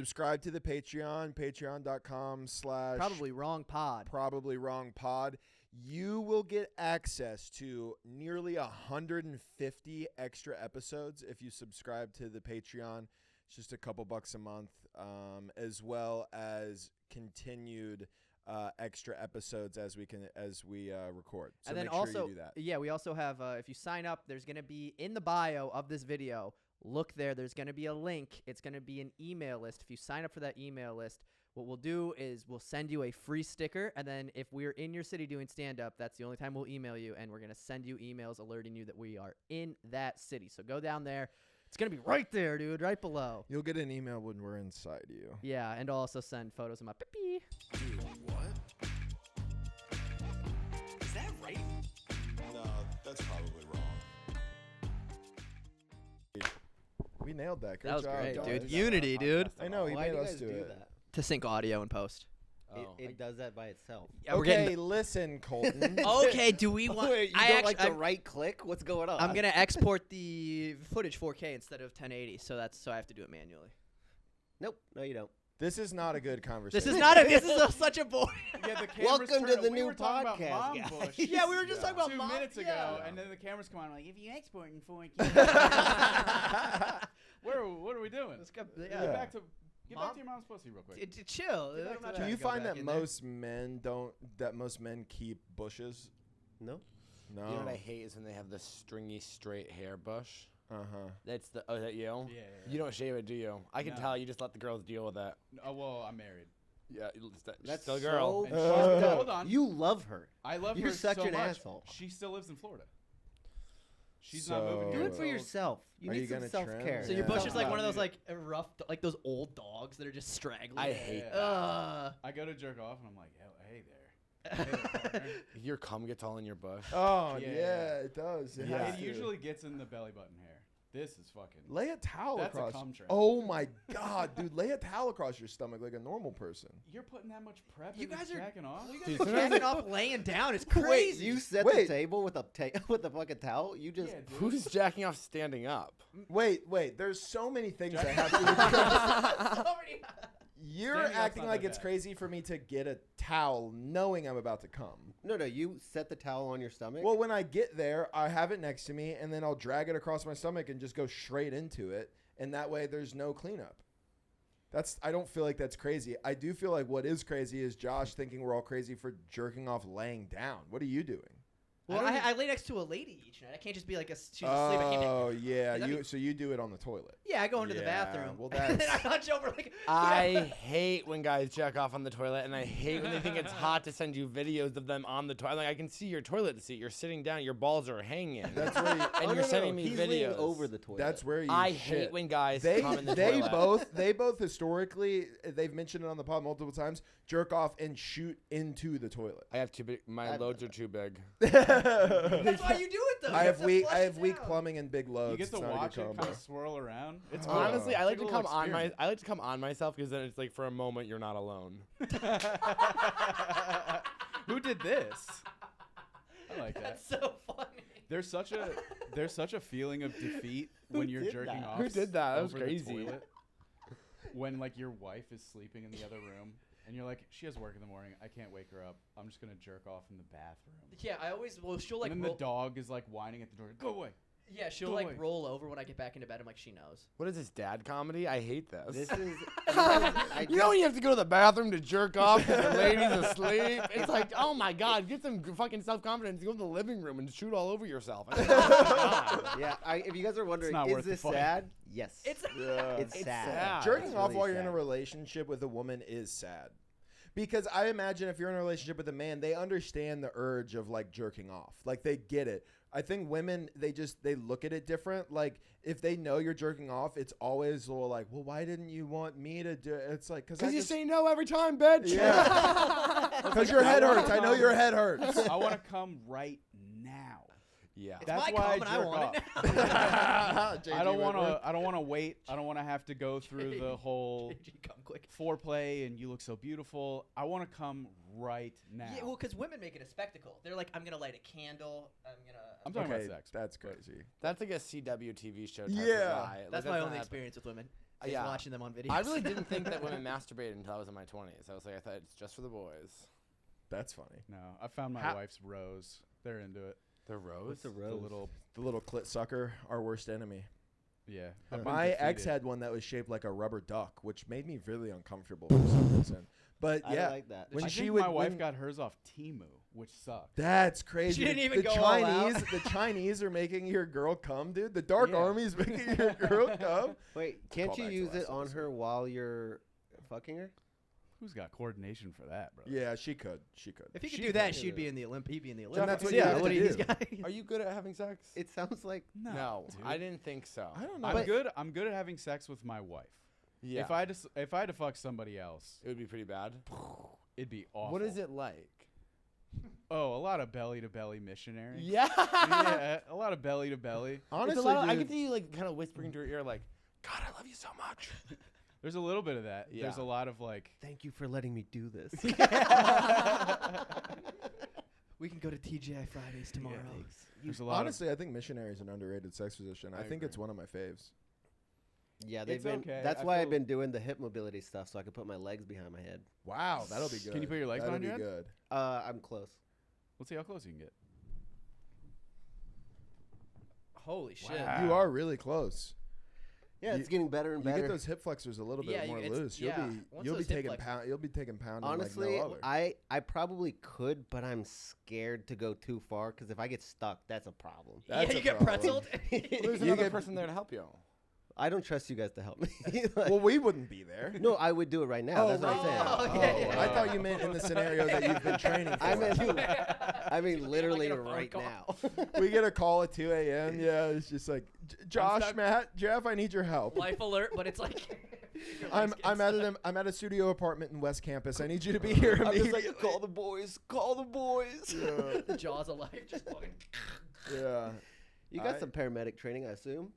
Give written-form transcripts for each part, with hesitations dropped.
Subscribe to the Patreon, patreon.com/ Probably wrong pod. You will get access to nearly 150 extra episodes if you subscribe to the Patreon. It's just a couple bucks a month, as well as continued extra episodes as we record. So And then make sure also, you do that. yeah, we also have, if you sign up, there's going to be in the bio of this video, look there, there's going to be a link. It's going to be an email list. If you sign up for that email list, what we'll do is we'll send you a free sticker, and then if we're in your city doing stand-up, that's the only time we'll email you, and we're going to send you emails alerting you that we are in that city. So go down there. It's going to be right there, dude, right below. You'll get an email when we're inside you. Yeah, and I'll also send photos of my pee-pee. Dude, what? Is that right? No, that's probably wrong. We nailed that. Good That was job, great, guys. dude. Unity, dude. I know, he Why made do you us guys do it. that? To sync audio and post. It does that by itself. Yeah, we're Okay, getting listen, Colton. okay, do we want... Wait, you don't like the right click? What's going on? I'm going to export the footage 4K instead of 1080, so I have to do it manually. Nope. No, you don't. This is not a good conversation. This is not this is such a boring. Yeah, the cameras Welcome to turn- the we new were talking about podcast, Mom guys. Bush Yeah, we were just talking about 2 mom- minutes ago, yeah. and then the cameras come on. I'm like, if you export in 4K, what are we doing? Let's go, Get yeah. back to your mom's pussy real quick. Chill. Get back I'm to not that. Do trying you to go find back that in there. most men keep bushes? No. No. You know what I hate is when they have the stringy straight hair bush. Uh-huh. That's the is that you? Yeah. You don't shave it, do you? I can No. tell you just let the girls deal with that. Oh well, I'm married. Yeah, That's still a girl. so And fucked up. hold on. You love her. I love You're her such so an much. asshole. She still lives in Florida. She's So- not moving Do here it for until- yourself. You Are need you some gonna self-care. trim? So your Yeah. bush is like No, one of those dude. like rough, like those old dogs that are just straggly. I hate Yeah. that. I go to jerk off and I'm like, hey there. Hey there, partner. Your cum gets all in your bush. Oh, Yeah, yeah, yeah. it does. It Yeah. has It to. usually gets in the belly button hair. This is fucking. Lay a towel That's a across. cum trap. Oh, my God, dude. Lay a towel across your stomach like a normal person. You're putting that much prep You into guys are- jacking off? You Dude, guys are sometimes jacking off laying down. It's Wait, crazy. you set Wait. the table with a with a fucking towel? You just Yeah, dude. Who's jacking off standing up? Wait. There's so many things I have to You're Standing up's acting not like that it's bad. crazy for me to get a towel knowing I'm about to come. No, you set the towel on your stomach. Well, when I get there, I have it next to me, and then I'll drag it across my stomach and just go straight into it, and that way there's no cleanup. I don't feel like that's crazy. I do feel like what is crazy is Josh thinking we're all crazy for jerking off laying down. What are you doing? Well, I lay next to a lady each night. I can't just be like she's asleep. I can't Oh, yeah. That'd be- So you do it on the toilet. yeah, I go into the Yeah, bathroom. well, and then I that's- hunch over like. I hate when guys jack off on the toilet, and I hate when they think it's hot to send you videos of them on the toilet. Like, I can see your toilet seat. You're sitting down. Your balls are hanging. That's where you, and you're sending me He's leaning videos. over the toilet. that's where you I shit. hate when guys They come in the toilet. they both historically, they've mentioned it on the pod multiple times, jerk off and shoot into the toilet. I have too big. My loads are too big. That's why you do it though. I You have to weak flush I it have weak down. plumbing and big loads. You get It's to not a watch good it combo. kind of swirl around. It's Oh. cool. Honestly, I like It's to a come little on my. experience. I like to come on myself because then it's like for a moment you're not alone. Who did this? I like that. That's so funny. There's such a feeling of defeat when you're did jerking that? off. Who did that? That was over the crazy. toilet. When like your wife is sleeping in the other room and you're like, she has work in the morning. I can't wake her up. I'm just gonna jerk off in the bathroom. Yeah, I always she'll like and then roll, the dog is like whining at the door. Go away. yeah she'll Go like away. roll over when I get back into bed. I'm like she knows. What is this, dad comedy? I hate this. This is. You know when you have to go to the bathroom to jerk off because the lady's asleep? It's like, oh my God, get some fucking self-confidence. Go to the living room and shoot all over yourself. I mean, oh my God. Yeah, if you guys are wondering, not is worth the this fight. sad? Yes. It's It's It's sad. sad. Jerking It's off really while you're in a sad. relationship with a woman is sad. Because I imagine if you're in a relationship with a man, they understand the urge of like jerking off. Like they get it. I think women, they look at it different. Like if they know you're jerking off, it's always a little like, well, why didn't you want me to do it? It's like, Because you say no every time, bitch. Yeah. Because your head hurts. I know your head hurts. I want to come right now. Yeah. It's That's my why cum and I I jerk want off. it. I don't want to. I don't want to wait. I don't want to have to go through the whole Come quick. foreplay and you look so beautiful. I want to come right now. Yeah, well, because women make it a spectacle. They're like, I'm gonna light a candle. I'm talking Okay, about sex. that's but- crazy. That's like a CW TV show type Yeah. of guy. That's Like, my not only happening. experience with women. He's Yeah. watching them on videos. I really didn't think that women masturbated until I was in my 20s. I was like, I thought it's just for the boys. That's funny. No, I found my wife's rose. They're into it. The rose? What's a The rose? little, The little clit sucker, our worst enemy. yeah. I've been My ex defeated. had one that was shaped like a rubber duck, which made me really uncomfortable for some reason. But I yeah, like that. when I she think would, my wife when- got hers off Temu, which sucked. That's crazy. She didn't The- even the go all Chinese, out. the Chinese are making your girl come, dude. The Dark Yeah. Army's making your girl come. Wait, can't you Callback to use last it on her episode. while you're fucking her? Who's got coordination for that, bro? Yeah, she could. She could. If he could She do that, could. she'd be in the he'd be in the And Olympics. that's what yeah, you have what to he's do. got. Are you good at having sex? It sounds like No, dude. I didn't think so. I don't know. I'm good. I'm good at having sex with my wife. Yeah. If I had to fuck somebody else, it would be pretty bad. it'd be awful. What is it like? Oh, a lot of belly to belly missionary. Yeah. Yeah, a lot of belly to belly. Honestly, It's a lot of, I dude, can see you like kind of whispering to her ear like, God, I love you so much. There's a little bit of that. Yeah. There's a lot of like. thank you for letting me do this. We can go to TGI Fridays tomorrow. There's a lot. honestly, I think missionary is an underrated sex position. I think agree. it's one of my faves. Yeah, they've It's been. okay. That's I why I've feel- been doing the hip mobility stuff, so I can put my legs behind my head. Wow, that'll be good. Can you put your legs that'll behind be your head? good. I'm close. Let's see how close you can get. Holy shit. Wow. You are really close. Yeah, You- it's getting better and You better. get those hip flexors a little bit Yeah, more it's- loose. yeah, You'll once be those hip taking flexors- you'll be taking pounding Honestly, like no other. I probably could, but I'm scared to go too far because if I get stuck, that's a problem. That's yeah, a you get problem. pretzeled. Well, there's You another get- person there to help you. I don't trust you guys to help me. Like- Well, we wouldn't be there. no, I would do it right now. That's what I'm saying. right. Oh, yeah, yeah. I thought you meant in the scenario that you've been training for. I mean, I mean, Like literally in a phone right call. now. we get a call at 2 a.m. Yeah, it's just like, Josh, stuck. Matt, Jeff, I need your help. Life alert, but it's like. your I'm legs I'm get at stuck. I'm at a studio apartment in West Campus. I need you to be here I'm just immediately. like, call the boys. Call the boys. Yeah, The jaws of life just fucking. yeah. You got I- some paramedic training, I assume.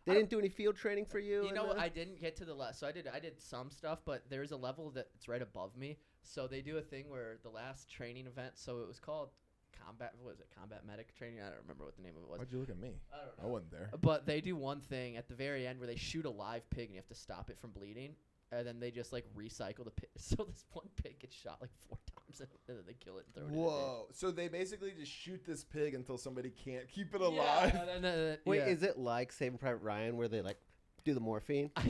They didn't do any field training for you. You in know what? the- I didn't get to the last. So I did some stuff, but there's a level that's right above me. So they do a thing where the last training event. So it was called combat. What was it? Combat medic training. I don't remember what the name of it was. Why'd you look at me? I don't I know. wasn't there. But they do one thing at the very end where they shoot a live pig and you have to stop it from bleeding. And then they just like recycle the pig. So this one pig gets shot like 4 times and then they kill it and throw it in. Whoa! So they basically just shoot this pig until somebody can't keep it Yeah, alive. and then, Wait, yeah. is it like Saving Private Ryan where they like do the morphine? I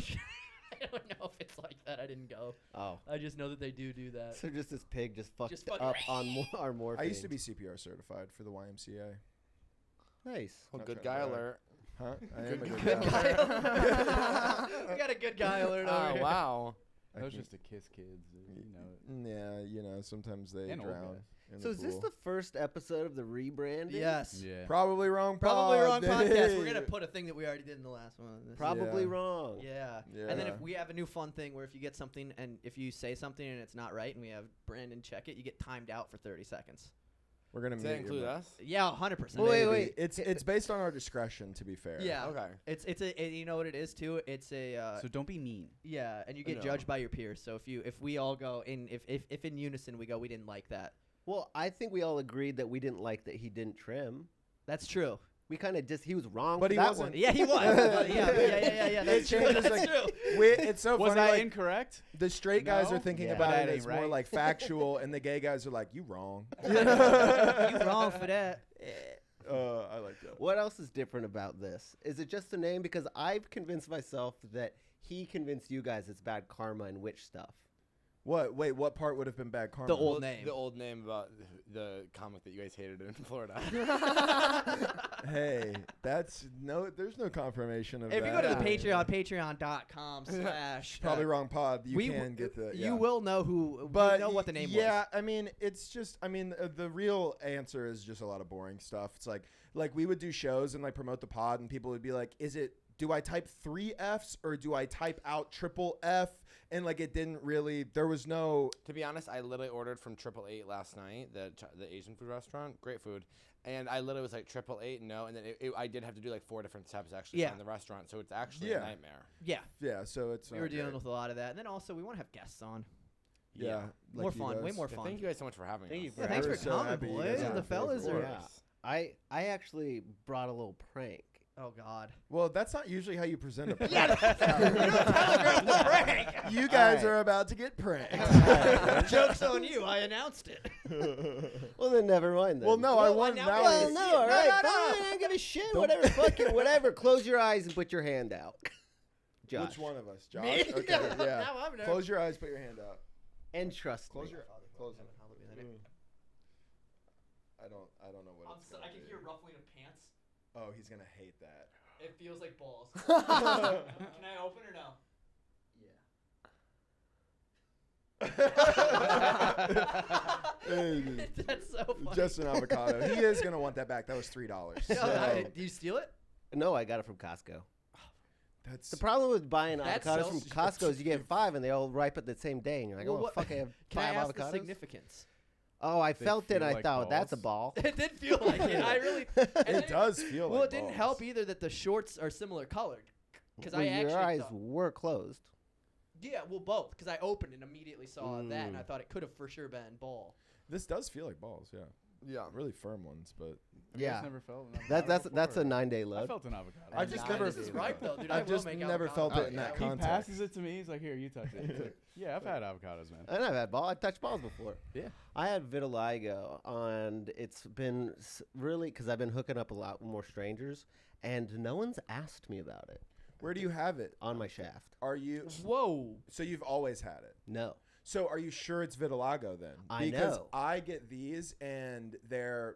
don't know if it's like that. I didn't go. Oh. I just know that they do that. So just this pig just fucked Just fucking- up on our morphine. I used to be CPR certified for the YMCA. Nice. Well, Not good trying guy to brag. alert. Huh? I am Good a guy. good Good guy. guy. We got a good guy alert over Oh, here. wow. I That was can't- just to kiss kids. You know. Yeah, you know, sometimes they And old drown. guys. In So the is this pool. the first episode of the rebranding? Yes. Yeah. Probably wrong Probably pod, wrong podcast. We're hey. gonna put a thing that we already did in the last one. This- Probably Yeah. wrong. Yeah. Yeah. And then if we have a new fun thing where if you get something and if you say something and it's not right and we have Brandon check it, you get timed out for 30 seconds. We're gonna Does that mute include your us? Yeah, 100%. Wait, Maybe. wait. It's based on our discretion, to be fair. Yeah. Okay. It's you know what it is too? It's a So don't be mean. yeah, and you get No. judged by your peers. So if we all go in if in unison we go we didn't like that. Well, I think we all agreed that we didn't like that he didn't trim. That's true. We kind of he was wrong But for he that wasn't. one. Yeah, he was. yeah. That's true. changes, That's like, true. It's so Was funny. I like, incorrect? the straight guys No? are thinking Yeah. about But it that as ain't more right. like factual, and the gay guys are like, "You wrong." You wrong for that. I like that. What else is different about this? Is it just the name? Because I've convinced myself that he convinced you guys it's bad karma and witch stuff. What? Wait, what part would have been bad karma? The old name. The old name about the comic that you guys hated in Florida. Hey, that's no. There's no confirmation of If that. you go to the Yeah. Patreon, patreon.com/. Probably wrong pod. You we can get the. You yeah. will know who. But we know what the name yeah, was. I mean, it's just. I mean, the real answer is just a lot of boring stuff. It's like we would do shows and like promote the pod, and people would be like, "Is it? Do I type 3 Fs or do I type out triple F?" And like it didn't really. There was no. To be honest, I literally ordered from 888 last night, the Asian food restaurant. Great food. And I literally was like 888, no. And then I did have to do like 4 different steps to actually Yeah. find the restaurant. So it's actually Yeah. a nightmare. Yeah, Yeah, so it's. we not were dealing great. with a lot of that, and then also we want to have guests on. Yeah, like More you fun, way guys. more Yeah, fun. thank you guys so much for having Thank you us. for Yeah, thanks We're for so coming, happy you boys, guys and are the here, fellas of are. course. I actually brought a little prank. Oh God. Well, that's not usually how you present a prank. You don't telegraph the prank. You guys All right. are about to get pranked. Joke's on you. I announced it. Well, then never mind. Then. Well, no, I Well, want now now. we Well, see no, it. all No, right, no, fine. no. I don't give a shit. Don't- Whatever, fucking whatever. Close your eyes and put your hand out. Josh. Which one of us, Josh? Me? Okay, yeah. Now I'm nervous. Close your eyes. Put your hand out. And trust Close me. your. Close them. I don't know what it's I gonna can be. hear ruffling of pants. Oh, he's gonna hate that. It feels like balls. Can I open or no? Hey, That's so funny. just an avocado. He is gonna want that back. That was $3. Do you steal it? No, I got it from Costco. That's The problem with buying That's avocados so from stupid. Costco is you get 5 and they all ripe at the same day, and you're like, Well, oh, what- fuck, I have Can I 5 ask the avocados? significance? Oh, I They felt it, and feel I like thought, that's a balls? ball. It did feel like it. I really. and then it does feel Well, like it didn't balls. help either that the shorts are similar colored. Because Well, I actually your eyes thought, were closed. yeah, well, both. Because I opened and immediately saw that, and I Mm. thought it could have for sure been ball. This does feel like balls. Yeah, Yeah. really firm ones, but Have you guys Yeah. never felt an avocado That's a before? 9-day I load. felt an avocado. I just Nah, never. This is ripe though, dude. I I've will just make never avocado. felt it in that He context. passes it to me. He's like, "Here, you touch it." He's like, yeah, I've had avocados, man. And I've had ball. I've touched balls before. Yeah. I had vitiligo, and it's been really because I've been hooking up a lot more strangers, and no one's asked me about it Where do you have it? on my shaft. Are you? Whoa. So you've always had it. No. So are you sure it's vitiligo then? I Because know. I get these, and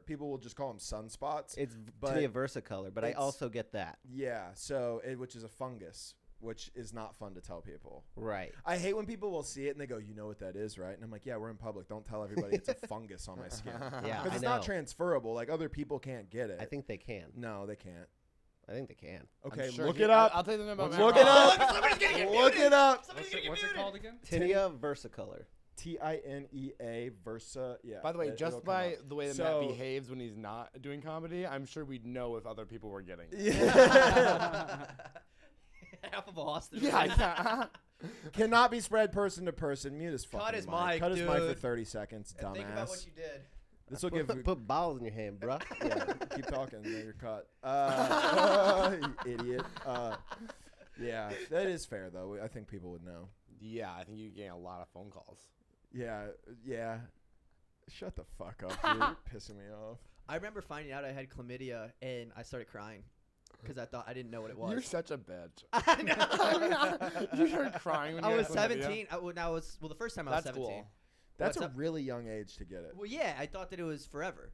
people will just call them sunspots. It's But to me a versicolor, but I it's- also get that. Yeah. So which is a fungus, which is not fun to tell people. Right. I hate when people will see it and they go, "You know what that is, right?" And I'm like, "Yeah, we're in public. Don't tell everybody it's a fungus on my skin." Yeah, Because I it's not know. transferable. Like other people can't get it. I think they can. No, they can't. I think they can. Okay, Sure, look he- it up. I'll tell you the name about Look it up. Somebody's gonna get Look muted. it up. Somebody's gonna get What's it muted. called again? Tinea versicolor. TINEA Versa. Yeah. By the way, it'll just come by up. the way that So- Matt behaves when he's not doing comedy, I'm sure we'd know if other people were getting it. Yeah. Half of Austin. Yeah. Cannot be spread person to person. Mute his fucking his mic. mic, Cut his mic for dude. 30 seconds, And think about what dumbass. you did. This will give. Put balls in your hand, bruh. Yeah, keep talking. Then you're cut. You idiot. Yeah, that is fair though. I think people would know. Yeah, I think you're getting a lot of phone calls. Yeah, yeah. Shut the fuck up, dude. You're pissing me off. I remember finding out I had chlamydia, and I started crying because I didn't know what it was. You're such a bitch. I know. You started crying when I you was had chlamydia? 17. The first time I was That's 17. cool. That's What's a up? really young age to get it. Well, yeah, I thought that it was forever.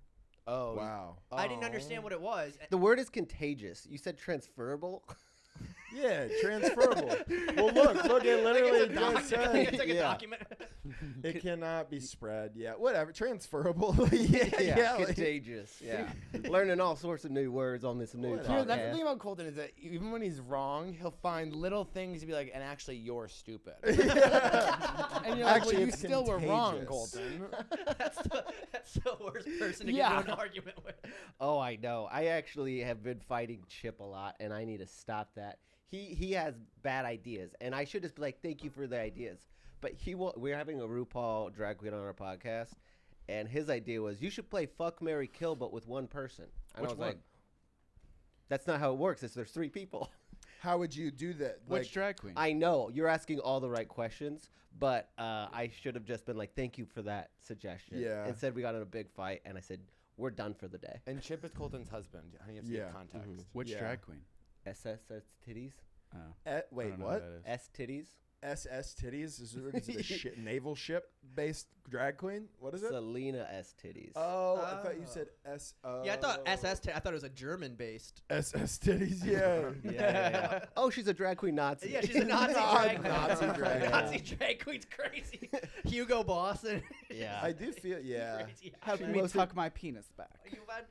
Oh. Wow. I didn't understand what it was. The word is contagious. You said transferable. Yeah, transferable. Well, look, it literally just said It's like a yeah. document. it cannot be spread. Yeah, whatever. Transferable. yeah, like- contagious. Yeah. Learning all sorts of new words on this new Whatever. You know, that's the podcast. thing about Colton is that even when he's wrong, he'll find little things to be like, and actually, you're stupid. And you're like, Actually, well, you it's still were wrong, contagious. Colton. That's the worst person to Yeah. get into an argument with. Oh, I know. I actually have been fighting Chip a lot, and I need to stop that. He has bad ideas, and I should just be like, thank you for the ideas. But we're having a RuPaul drag queen on our podcast, and his idea was you should play Fuck, Marry, Kill, but with one person. And Which I was one? like, that's not how it works. There's 3 people. How would you do that? Which drag queen? I know you're asking all the right questions, but I should have just been like, thank you for that suggestion. Yeah. Instead, we got in a big fight, and I said, we're done for the day. And Chip is Colton's husband. I think you have to Yeah. give context. Which Yeah. drag queen? SS titties? Oh. Wait, I don't know what? that is. S titties? SS titties? Is it a naval ship based drag queen? What is it? Selena S titties. Oh, I thought you Oh. said S. Yeah, I thought SS. I thought it was a German-based. SS titties. Yeah. yeah. Oh, she's a drag queen Nazi. Yeah, she's a Nazi drag queen. Nazi drag queen. Nazi drag queen's crazy. Hugo Boss and Yeah. I do feel. Yeah. crazy. How Let can me most tuck my penis back.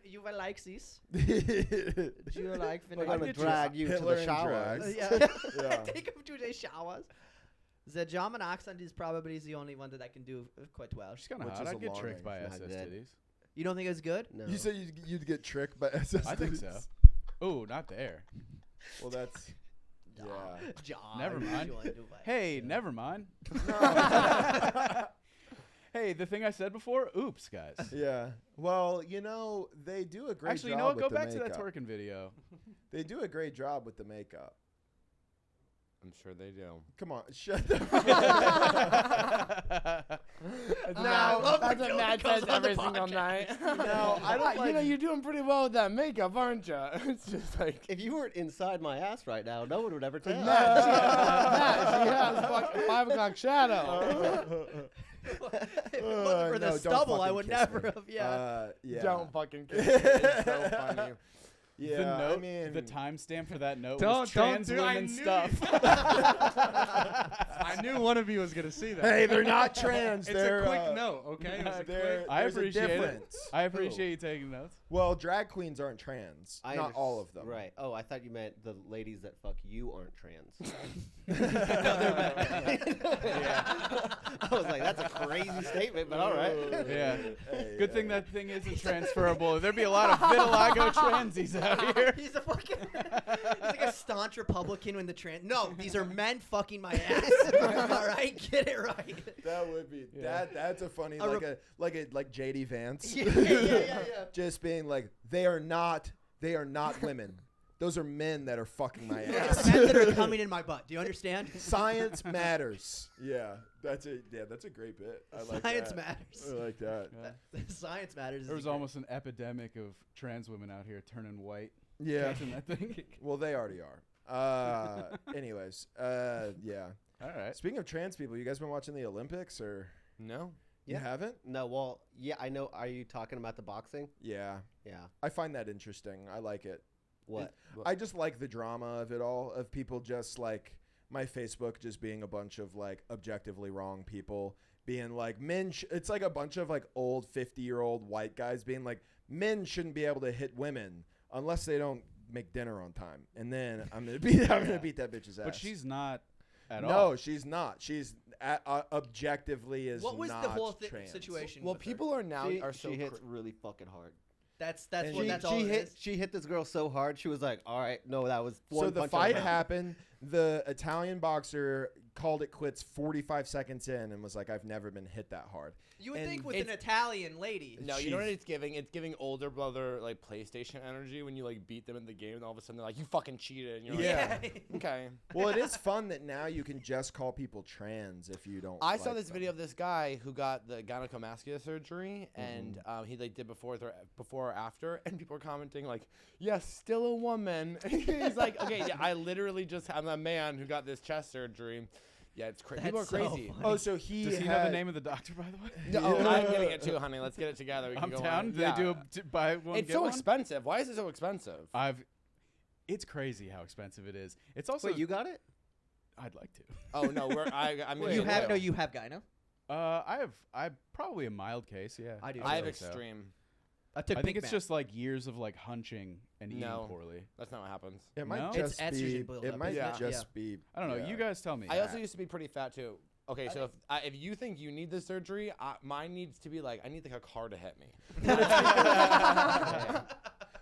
You will like this. yeah. Do you like We're vinegar? gonna drag you to Hitler the in showers. drag. Yeah. Yeah. Take him to the showers. The German accent is probably the only one that I can do quite well. She's kind of Which hot. is I'd get alarming. tricked by It's not SS good. titties. You don't think it's good? No. You said you'd get tricked by SS. I think titties? so. Ooh, not there. Well, that's. Yeah. John, Never mind. you wanna do it. Hey, never mind. Hey, the thing I said before. Oops, guys. Yeah. Well, you know, they do a great Actually, job you know what? with Go the back to that makeup. twerking video. They do a great job with the makeup. I'm sure they do. Come on, shut the Now, that's what Matt says every single night. No, I don't You know, like- you're doing pretty well with that makeup, aren't you? It's just like. If you weren't inside my ass right now, no one would ever tell. Matt, she has fucking 5 o'clock shadow. If it wasn't for the don't stubble, I fucking would kiss never me. have. Yeah. Yeah. Don't fucking kiss me. It's so funny. Yeah, The note, I mean, the timestamp for that note Don't- was don't trans do- I women knew stuff. I knew one of you was gonna see that. hey, they're not trans. It's they're a quick note, okay? It was a quick. I there's a appreciate it. difference. I appreciate you taking notes. Well, drag queens aren't trans. I Not all of them. Right. Oh, I thought you meant the ladies that fuck you aren't trans. I was like, that's a crazy statement, but all right. Yeah. Hey, Good thing that thing isn't transferable. There'd be a lot of vitiligo transies out here. He's a fucking. He's like a staunch Republican when the trans. No, these are men fucking my ass. All right, get it right. That would be That's a funny like JD Vance. Yeah. Just being like, they are not women. Those are men that are fucking my ass. Men that are coming in my butt. Do you understand? Science matters. Yeah, that's a great bit. I like Science that. matters. I like that. Science matters. There was almost an epidemic of trans women out here turning white. Yeah. Catching that thing. Well, they already are. Anyways, yeah. All right. Speaking of trans people, you guys been watching the Olympics or No. you haven't? No, well, yeah, I know. Are you talking about the boxing? Yeah. Yeah. I find that interesting. I like it. What? I just like the drama of it all, of people just like my Facebook just being a bunch of like objectively wrong people being like men. It's like a bunch of like old 50-year-old white guys being like men shouldn't be able to hit women unless they don't make dinner on time. And then I'm gonna beat that bitch's ass. But she's not at all. No, she's not. She's objectively is What was not the whole trans. situation? Well, with her? people are now are so she hits really fucking hard. That's And what she- that's all She it hit. is. She hit this girl so hard. She was like, "All right, no, that was one So the punch fight and a half." happened. The Italian boxer called it quits 45 seconds in and was like, I've never been hit that hard. You would and think with an Italian lady. No, you know what She's- it's giving? It's giving older brother like PlayStation energy when you like beat them in the game, and all of a sudden they're like, "You fucking cheated," and you're like, Yeah. "Okay." Well, it is fun that now you can just call people trans if you don't. I saw like this them. video of this guy who got the gynecomastia surgery, and he like did before or after, and people were commenting like, "Yes, still a woman." He's like, "Okay, yeah, I literally just I'm a man who got this chest surgery." Yeah, it's crazy. People are That's so crazy. funny. Oh, so he Does he know the name of the doctor, by the way? No, I'm getting it too, honey. Let's get it together. We can I'm go down. on. Do Yeah. they do buy one It's get so one? expensive. Why is it so expensive? It's crazy how expensive it is. It's also. Wait, you got it? I'd like to. Oh no, I mean, You I have do. you have gyno. I have probably a mild case. Yeah. I do. I have think so. extreme. I took I think Big it's Mac. just like years of like hunching and eating No. poorly. That's not what happens. It might No? just It's be. estrogen buildup, It might isn't it? just be. I don't know. yeah. You guys tell me. I also used to be pretty fat too. Okay, so if you think you need the surgery, mine needs to be like I need like a car to hit me.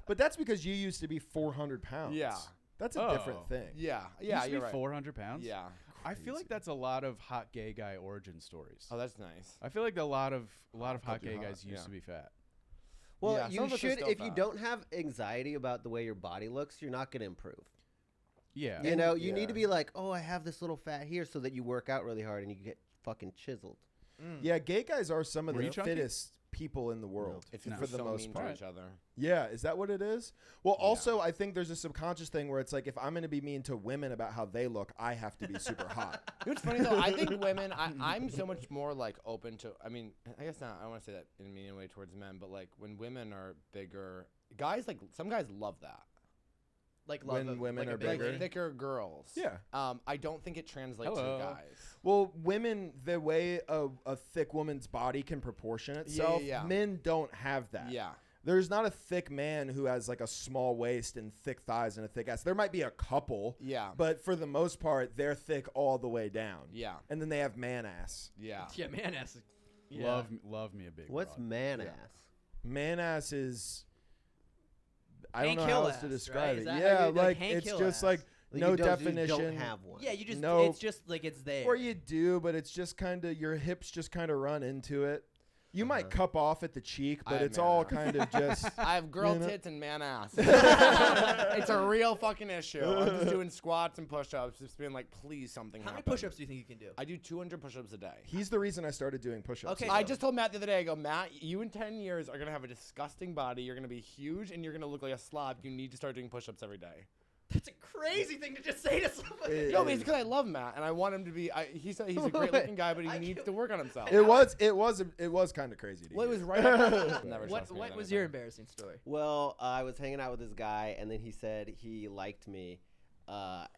But that's because you used to be 400 pounds. Yeah. That's a Oh. different thing. Yeah, You yeah, used to be you're right. 400 pounds. Yeah. I feel like that's a lot of hot gay guy origin stories. Oh, that's nice. I feel like a lot of hot Hope you're gay hot, guys used yeah. to be fat. Well, Yeah, some you of us are should. still If you fat. don't have anxiety about the way your body looks, you're not gonna improve. Yeah. You know, you need yeah. to be like, "Oh, I have this little fat here," so that you work out really hard and you get fucking chiseled. Yeah, gay guys are some of Were the you chunky? fittest people in the world It's No. for the so most mean part. to each other. Yeah, is that what it is? Well, also, I think there's a subconscious thing where it's like if I'm going to be mean to women about how they look, I have to be super hot. You know what's funny though? I think women. I'm so much more like open to. I mean, I guess not. I don't want to say that in a mean way towards men, but like when women are bigger, guys like some guys love that. like when love women like are a big bigger. lady. Thicker girls. Yeah. I don't think it translates Hello. to guys. Well, women, the way a thick woman's body can proportion itself, yeah. men don't have that. Yeah. There's not a thick man who has like a small waist and thick thighs and a thick ass. There might be a couple, Yeah. but for the most part, they're thick all the way down. Yeah. And then they have man ass. Yeah. Yeah, man, ass. Love me a big. What's broad. man Yeah. ass? Man ass is. I Hank don't know how Hill else to ass, describe right? it. Is that how Yeah, you- like Hank it's Hill just ass? like Like, no you don't, definition. You don't have one. Yeah, you just No. it's just like it's there. Or you do, but it's just kind of your hips just kind of run into it. You might cup off at the cheek, I but have it's man all ass. kind of just. I have girl You know? tits and man ass. It's a real fucking issue. I'm just doing squats and push-ups, just being like, please something How many happen. push-ups do you think you can do? I do 200 push-ups a day. He's the reason I started doing push-ups. Okay, I just told Matt the other day, I go, Matt, you in 10 years are going to have a disgusting body. You're going to be huge, and you're going to look like a slob. You need to start doing push-ups every day. That's a crazy thing to just say to somebody. It No, but is. it's because I love Matt, and I want him to be. He said he's a great-looking guy, but he needs to work on himself. It was kind of crazy. To Well, it hear. was right after. Never What trust me with was your anything. embarrassing story? Well, I was hanging out with this guy, and then he said he liked me.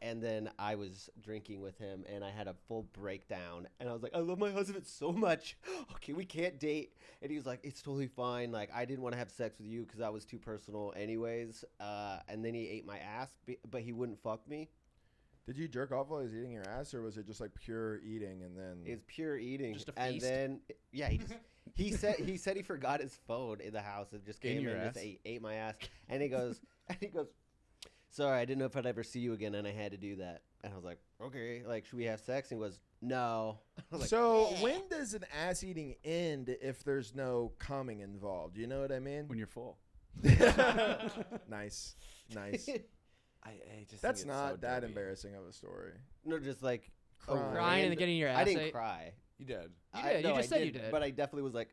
And then I was drinking with him, and I had a full breakdown. And I was like, I love my husband so much. Okay, we can't date. And he was like, it's totally fine. Like, I didn't want to have sex with you because I was too personal anyways. And then he ate my ass, but he wouldn't fuck me. Did you jerk off while he was eating your ass, or was it just like pure eating and then? It was pure eating. Just a and feast? then, yeah, he said he forgot his phone in the house and just In came your in and just ass? ate my ass. And he goes, sorry, I didn't know if I'd ever see you again, and I had to do that. And I was like, okay, like, should we have sex? And he goes, no. I was like, So when does an ass eating end if there's no coming involved? You know what I mean? When you're full. Nice. I just That's think it's not so that dirty. embarrassing of a story. no, just like Crying. Crying and then getting your ass I didn't ate? cry. You did. You did. You I just said you did. But I definitely was like,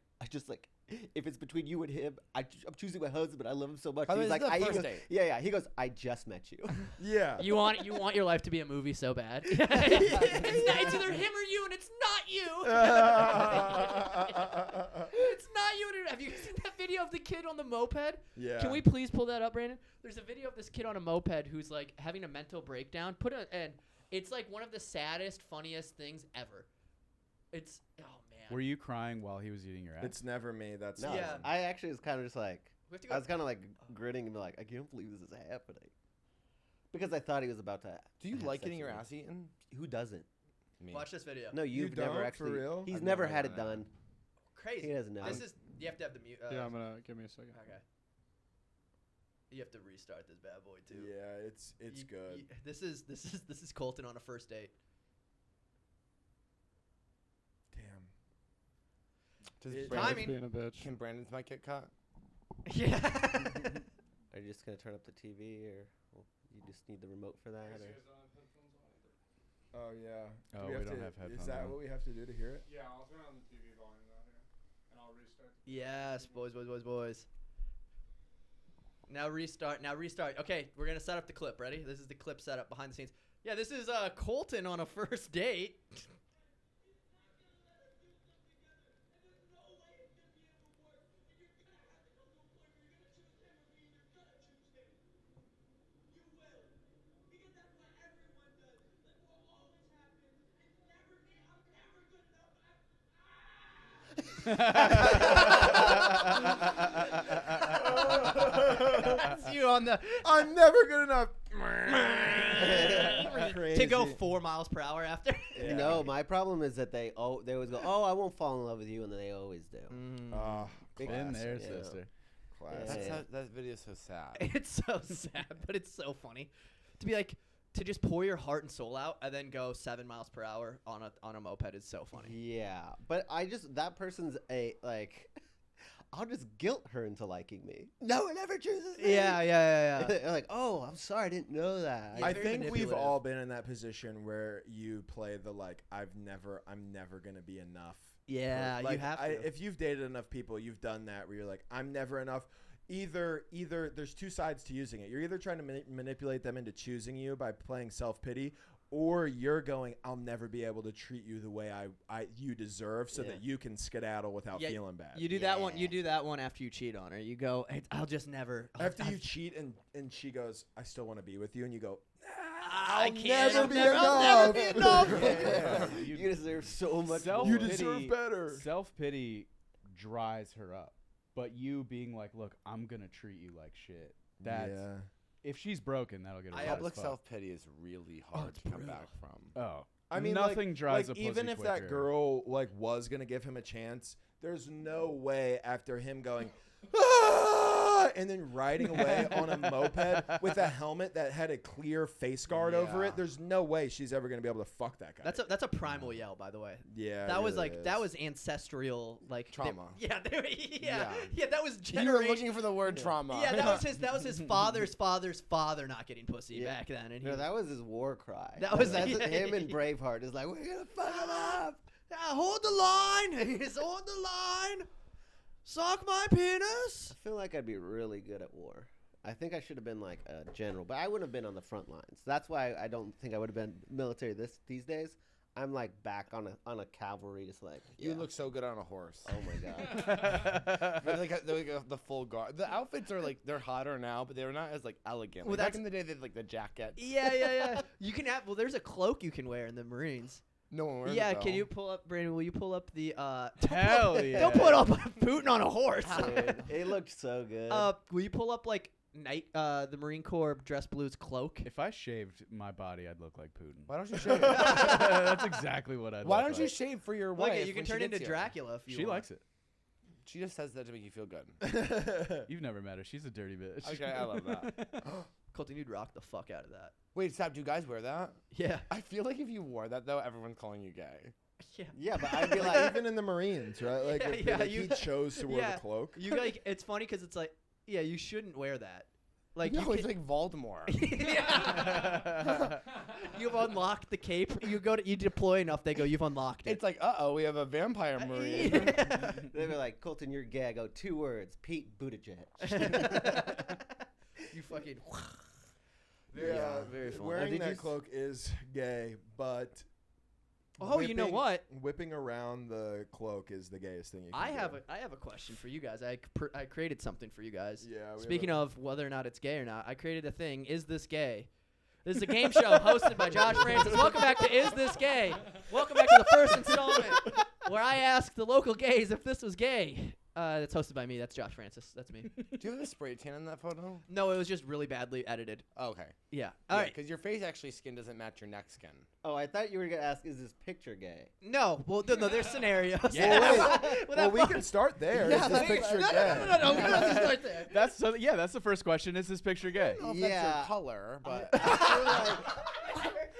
if it's between you and him, I'm choosing my husband. I love him so much. By the He's way, like, this is the he first goes, date. yeah. He goes, I just met you. Yeah. You want your life to be a movie so bad. It's either him or you, and it's not you. It's not you. Have you seen that video of the kid on the moped? Yeah. Can we please pull that up, Brandon? There's a video of this kid on a moped who's like having a mental breakdown. And it's like one of the saddest, funniest things ever. It's man. Were you crying while he was eating your ass? It's never me. That's No, Yeah. I actually was kind of just like, We have to go. I was kind of like grinning and be like, I can't believe this is happening. Because I thought he was about to. Do you have like sex getting your with me. ass eaten? Who doesn't? Me. Watch this video. No, you've don't, never for actually. real? He's I've never never had done it that. done. Crazy. He doesn't know. This is you have to have the mute. yeah, I'm gonna give me a second. Okay. You have to restart this bad boy too. Yeah, it's good. This is Colton on a first date. Damn. Does It- Brandon- Timing. Being a bitch. Can Brandon's mic get cut? Yeah. Are you just gonna turn up the TV, or you just need the remote for that? Or? Oh yeah. Oh, Do we have don't to- have headphones Is that on. what we have to do to hear it? Yeah, I'll turn on the TV volume down here, and I'll restart. Yes, boys. Now restart. Okay, we're gonna set up the clip. Ready? This is the clip setup behind the scenes. Yeah, this is Colton on a first date. That's you on the I'm never good enough. to go 4 miles per hour after. Yeah. No, my problem is that they always go, oh, I won't fall in love with you, and they always do. Ah, Big Been classic. there, Yeah. sister. Classic. Yeah. That video's so sad. It's so sad, but it's so funny to be like to just pour your heart and soul out and then go 7 miles per hour on a moped is so funny. Yeah, but that person's I'll just guilt her into liking me. No one ever chooses me. Yeah. They're like, oh, I'm sorry, I didn't know that. Yeah. I very think we've manipulative. all been in that position where you play the like I'm never gonna be enough. Yeah, Like, you have to. If you've dated enough people, you've done that where you're like I'm never enough. Either there's two sides to using it. You're either trying to manipulate them into choosing you by playing self-pity, or you're going I'll never be able to treat you the way you deserve so Yeah. that you can skedaddle without Yeah, feeling bad. You do that one. You do that one after you cheat on her. You go, I'll just never. After you cheat and she goes, I still want to be with you, and you go, I I'll can't. never be I'll never enough. be enough. You deserve so much Self- You more. deserve better. Self-pity dries her up. But you being like, look, I'm going to treat you like shit. That's, yeah. if she's broken, that'll get her. hot Public as fuck. self-pity is really hard it's to come brutal. back from. Oh. I mean, nothing dries a pussy even if quicker. that girl was gonna give him a chance, there's no way after him going, and then riding away on a moped with a helmet that had a clear face guard over Yeah. it. There's no way she's ever gonna be able to fuck that guy. That's a primal yell, by the way. yeah. That it was really like is. that was ancestral like Trauma. yeah, Yeah. that was You were generation. looking for the word trauma. Yeah, that was his father's father's father not getting pussy back then, and No, that was his war cry. That was- That's yeah. him and Braveheart is like, we're gonna fuck him up. hold the line. He's on the line. Suck my penis. I feel like I'd be really good at war. I think I should have been like a general, but I wouldn't have been on the front lines. That's why I don't think I would have been military these days. I'm like back on a cavalry, just like You yeah. look so good on a horse. Oh my god. But they're like the full guard. The outfits are like they're hotter now, but they're not as like elegant. Well, Like, back that's- in the day, they had like the jackets. Yeah. You can have. Well, there's a cloak you can wear in the Marines. No one wears Yeah, it, can though. you pull up, Brandon? Will you pull up the? Hell yeah. Don't put up Putin on a horse. Dude, it looked so good. Will you pull up like the Marine Corps dress blues cloak? If I shaved my body, I'd look like Putin. Why don't you shave? That's exactly what I'd Why look don't you like. shave for your Look, wife? you can when she turn into gets here? Dracula if you She want. likes it. She just says that to make you feel good. You've never met her. She's a dirty bitch. Okay, I love that. Colton, you'd rock the fuck out of that. Wait, stop. Do you guys wear that? Yeah. I feel like if you wore that though, everyone's calling you gay. Yeah. yeah, but I'd be like like, even in the Marines, right? Like, Yeah, if yeah, like you- he chose to wear yeah. the cloak. You like it's funny because it's like you shouldn't wear that. Like No, you it's can- like Voldemort. Yeah. You've unlocked the cape. You deploy enough, they go, you've unlocked it. It's like, we have a vampire marine. Yeah. they were like, Colton, you're gay. I go 2 words, Pete Buttigieg. You fucking. Very fun. Wearing Did you that s- cloak is gay, but Oh, you know what? Whipping around the cloak is the gayest thing you can I do. have a question for you guys. I created something for you guys. Yeah. we have Speaking a- of whether or not it's gay or not, I created a thing. Is this gay? This is a game show hosted by Josh Francis. Welcome back to Is This Gay? Welcome back to the first installment where I ask the local gays if this was gay. That's hosted by me. That's Josh Francis. That's me. Do you have a spray tan in that photo? No, it was just really badly edited. Oh, okay. Yeah. All right. Because your face actually skin doesn't match your neck skin. Oh, I thought you were going to ask, is this picture gay? No. Well, no, there's scenarios. Well, well, we can start there. Yeah, Is this no, picture no, gay? no, we don't have to start there. That's that's the first question. Is this picture gay? I don't know if that's Yeah. your color, but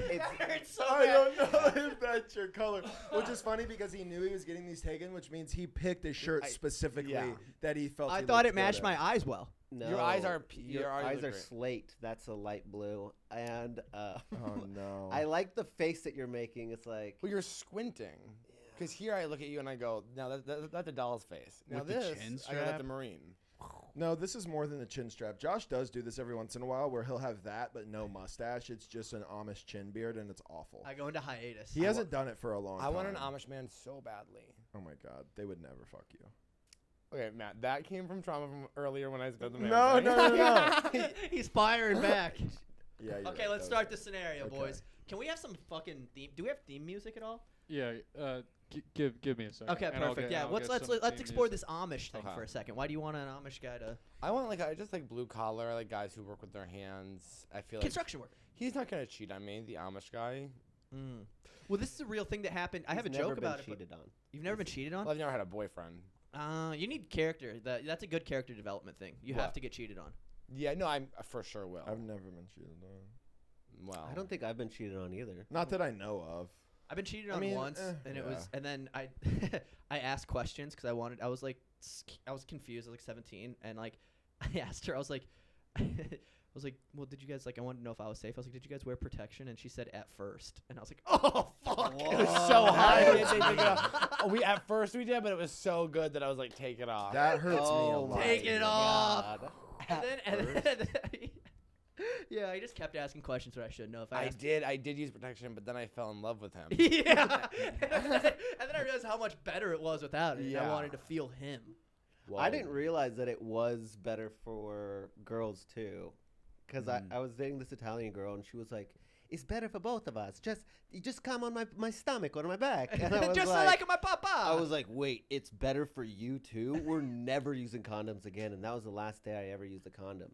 It's, hurts so I bad. don't know if that's your color. Which is funny because he knew he was getting these taken, which means he picked a shirt specifically yeah. that he felt. I he thought looked it matched good my in. eyes well. no, Your eyes are your your eyes eyes look are great. slate. That's a light blue. And Oh no. I like the face that you're making. It's like, well, you're squinting. Because here I look at you and I go, now that's a doll's face. Now With the this, chin I go, that's strap? a Marine. No, this is more than the chin strap. Josh does do this every once in a while where he'll have that but no mustache. It's just an Amish chin beard and it's awful. I go into hiatus. He hasn't done it for a long time. I want an Amish man so badly. Oh my god, they would never fuck you. Okay, Matt, that came from trauma from earlier when I said the man No, thing. no, no, no. He's firing back. Yeah. you're Okay, right, let's that start was the scenario, Okay. boys. Can we have some fucking theme? Do we have theme music at all? Yeah, give me a second. Okay, and I'll perfect. get- Yeah, I'll let's get some theme explore music. this Amish thing Okay. for a second. Why do you want an Amish guy to I want I just like blue collar, like guys who work with their hands. I feel like construction worker? he's not gonna cheat on me, the Amish guy. Mm. Well, this is a real thing that happened. I have a he's never joke been about it. but cheated on. You've never been cheated Well, on? I've never had a boyfriend. You need character. That's a good character development thing. You have What? to get cheated on. Yeah, no, I for sure will. I've never been cheated on. Well, I don't think I've been cheated on either. Not that I know of. I've been cheated I on mean, once, and it was, yeah. and then I, I asked questions because I was like, I was confused. I was like 17, and like, I asked her, I was like, well, did you guys like? I wanted to know if I was safe. I was like, did you guys wear protection? And she said, at first, and I was like, oh fuck. It was so high. They take it off. We at first we did, but it was so good that I was like, take it off. That hurts me a Oh lot. my Take it off. God. And then yeah, I just kept asking questions that I should know. If I, I asked did use protection, but then I fell in love with him. yeah, and then I realized how much better it was without it. And I Yeah. wanted to feel him. I didn't realize that it was better for girls too, because I was dating this Italian girl and she was like, "It's better for both of us. You just come on my stomach or my back." And I was Just like, like my papa. I was like, "Wait, it's better for you too? We're never using condoms again." And that was the last day I ever used a condom.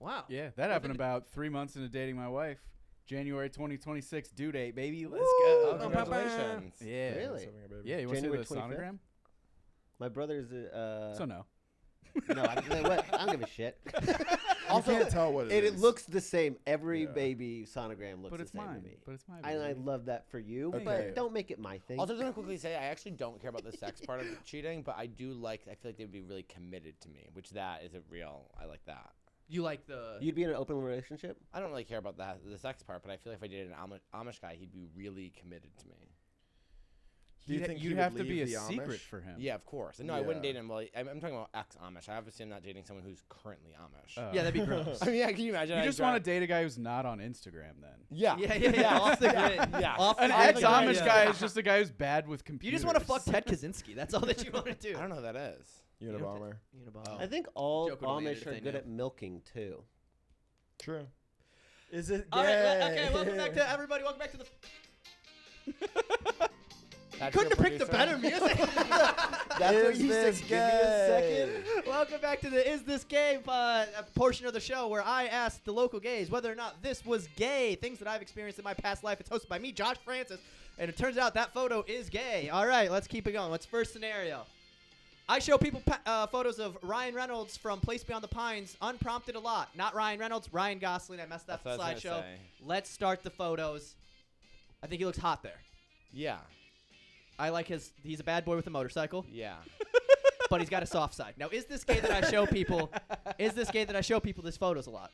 wow. Yeah, that happened about 3 months into dating my wife. January 2026 due date, baby. Let's Oh, go. congratulations. Yeah. Really? Yeah, you want to see January the 25th? sonogram? My brother's So no. No, I don't give a shit. You can't tell what It is. looks the same. Every Yeah. baby sonogram looks But the it's same mine. to me. But it's my And I baby. love that for you, Okay. but don't make it my thing. Also, I was gonna quickly say I actually don't care about the sex part of cheating, but I do like. I feel like they'd be really committed to me, which that isn't real. I like that. You like the? You'd be in an open relationship? I don't really care about the sex part, but I feel like if I dated an Amish guy, he'd be really committed to me. Do you think he you'd would have to be a leave the secret Amish? for him? Yeah, of course. No, I wouldn't Yeah. date him. Well, I'm talking about ex-Amish. I obviously am not dating someone who's currently Amish. Yeah, that'd be gross. I mean, yeah, can you imagine? You I just drive- want to date a guy who's not on Instagram, then. Yeah. Yeah. Off the grid. Yeah. Off An the grid. ex-Amish Yeah. guy is just a guy who's bad with You computers. just want to fuck Ted Kaczynski. That's all that you want to do. I don't know who that is. Unabomber. I think all Joke would have made it Amish if are they good knew. at milking, too. True. Is it gay? All right, okay, welcome back to everybody. Welcome back to the. That's Couldn't your have picked the producer? better music. That's Is what you said. this Give me a second. gay? Welcome back to the Is This Gay portion of the show where I asked the local gays whether or not this was gay. Things that I've experienced in my past life. It's hosted by me, Josh Francis, and it turns out that photo is gay. All right, let's keep it going. What's first scenario? I show people photos of Ryan Reynolds from Place Beyond the Pines unprompted a lot. Not Ryan Reynolds, Ryan Gosling. I messed up That's the what I was gonna slideshow. say. Let's start the photos. I think he looks hot there. Yeah. I like he's a bad boy with a motorcycle, Yeah. but he's got a soft side. Now, is this gay that I show people? Is this gay that I show people this photos a lot?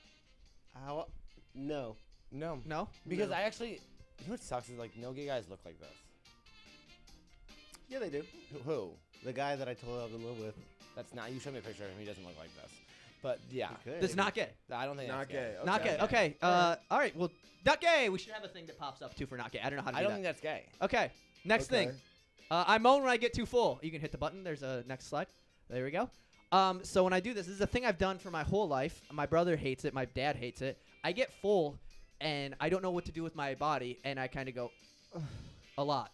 How? No. No. No? Because No. I actually, you know what sucks is like no gay guys look like this. Yeah, they do. Who? The guy that I told I was in love with. That's not. You showed me a picture of him. He doesn't look like this. But yeah, He could. This is not gay. I don't think Not that's gay. Not gay. Okay. All right. Well, not gay. We should have a thing that pops up too for not gay. I don't know how to I do don't that. think that's gay. Okay. Next thing. I moan when I get too full. You can hit the button. There's a next slide. There we go. So when I do this is a thing I've done for my whole life. My brother hates it. My dad hates it. I get full, and I don't know what to do with my body, and I kind of go "Ugh," a lot.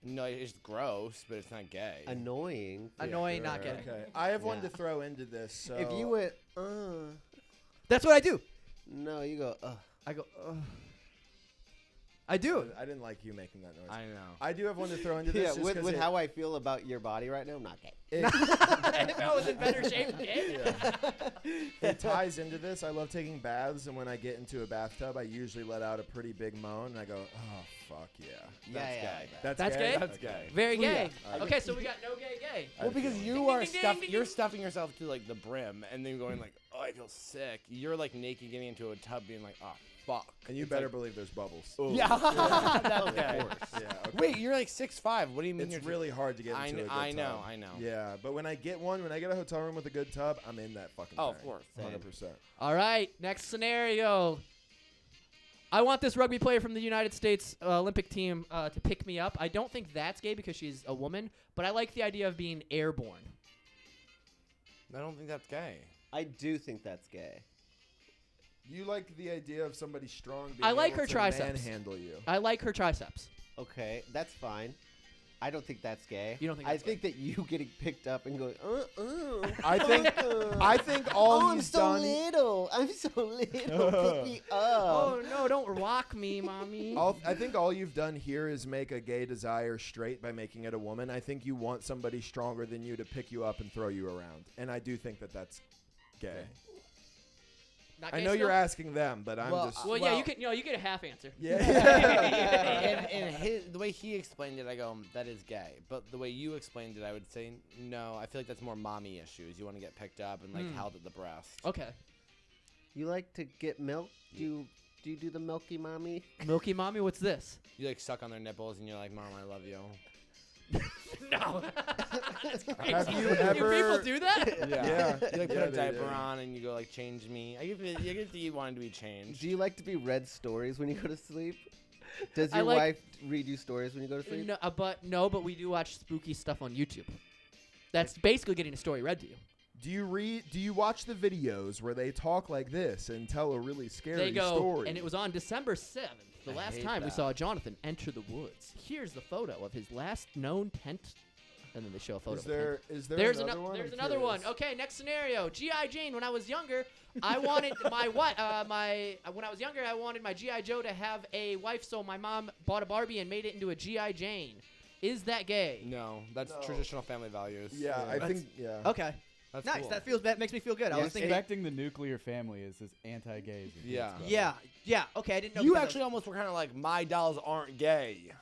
No, it's gross, but it's not gay. Annoying. Annoying, not gay. Okay. I have one Yeah. to throw into this. So If you went, That's what I do. no, you go, I go. Ugh. I do. I didn't like you making that noise. I know. I do have one to throw into Yeah, this. just with 'cause with it- how I feel about your body right now, I'm not gay. it, If I was in better shape, gay. it ties into this. I love taking baths, and when I get into a bathtub, I usually let out a pretty big moan, and I go, "Oh fuck yeah." That's yeah, gay. That's gay? That's Okay. gay. Very Well, gay. yeah. Okay, so we got no gay. Well, because feel it. you Ding, are ding, ding, stuff. ding, You're ding. stuffing yourself to like the brim, and then going like, "Oh, I feel sick." You're like naked, getting into a tub, being like, "Oh, fuck." And you It's better like- believe there's bubbles. Yeah, that's Of gay. course. Yeah. Okay. Wait, you're like 6'5". What do you mean? It's you're really hard to get into a good I know. tub. I know. Yeah, but when I get a hotel room with a good tub, I'm in that fucking Oh, thing. of course. 100%. All right, next scenario. I want this rugby player from the United States Olympic team to pick me up. I don't think that's gay because she's a woman, but I like the idea of being airborne. I don't think that's gay. I do think that's gay. You like the idea of somebody strong being I like able her to triceps. manhandle you. I like her triceps. Okay, that's fine. I don't think that's gay. You don't think I that's think that you getting picked up and going, I think all oh, I'm he's so done. little. I'm so little. Pick me up. Oh no, don't rock me, mommy. I think all you've done here is make a gay desire straight by making it a woman. I think you want somebody stronger than you to pick you up and throw you around, and I do think that that's gay. Not I gay know you're still? asking them, but I'm Well, just. Well, yeah, you get a half answer. Yeah. and the way he explained it, I go, that is gay. But the way you explained it, I would say, no, I feel like that's more mommy issues. You want to get picked up and, like, held at the breast. Okay. You like to get milk? Do you do the milky mommy? Milky mommy, what's this? You, like, suck on their nipples, and you're like, Mom, I love you. No. Have you Do ever? people do that? Yeah. You, like, put Yeah, a they diaper do. on, and you go, like, change me. I get that you wanted to be changed. Do you like to be read stories when you go to sleep? Does I your like- wife read you stories when you go to sleep? No, but we do watch spooky stuff on YouTube. That's basically getting a story read to you. Do you watch the videos where they talk like this and tell a really scary They go, story? and it was on December 7th, the I last hate time we that. saw Jonathan enter the woods. Here's the photo of his last known tent, and then they show a photo. Is of a tent. there There's another one? There's I'm another one. curious. Okay, next scenario. G.I. Jane. When I was younger, I wanted when I was younger, I wanted my G.I. Joe to have a wife, so my mom bought a Barbie and made it into a G.I. Jane. Is that gay? No, that's No. traditional family values. Yeah, I That's- think. Yeah. Okay. That's Nice. cool. That makes me feel good. I was thinking. Respecting the nuclear family is as anti-gay as it Yeah. gets, Yeah. Yeah. Okay. I didn't know. You because I actually almost were kind of like, my dolls aren't gay. Yeah.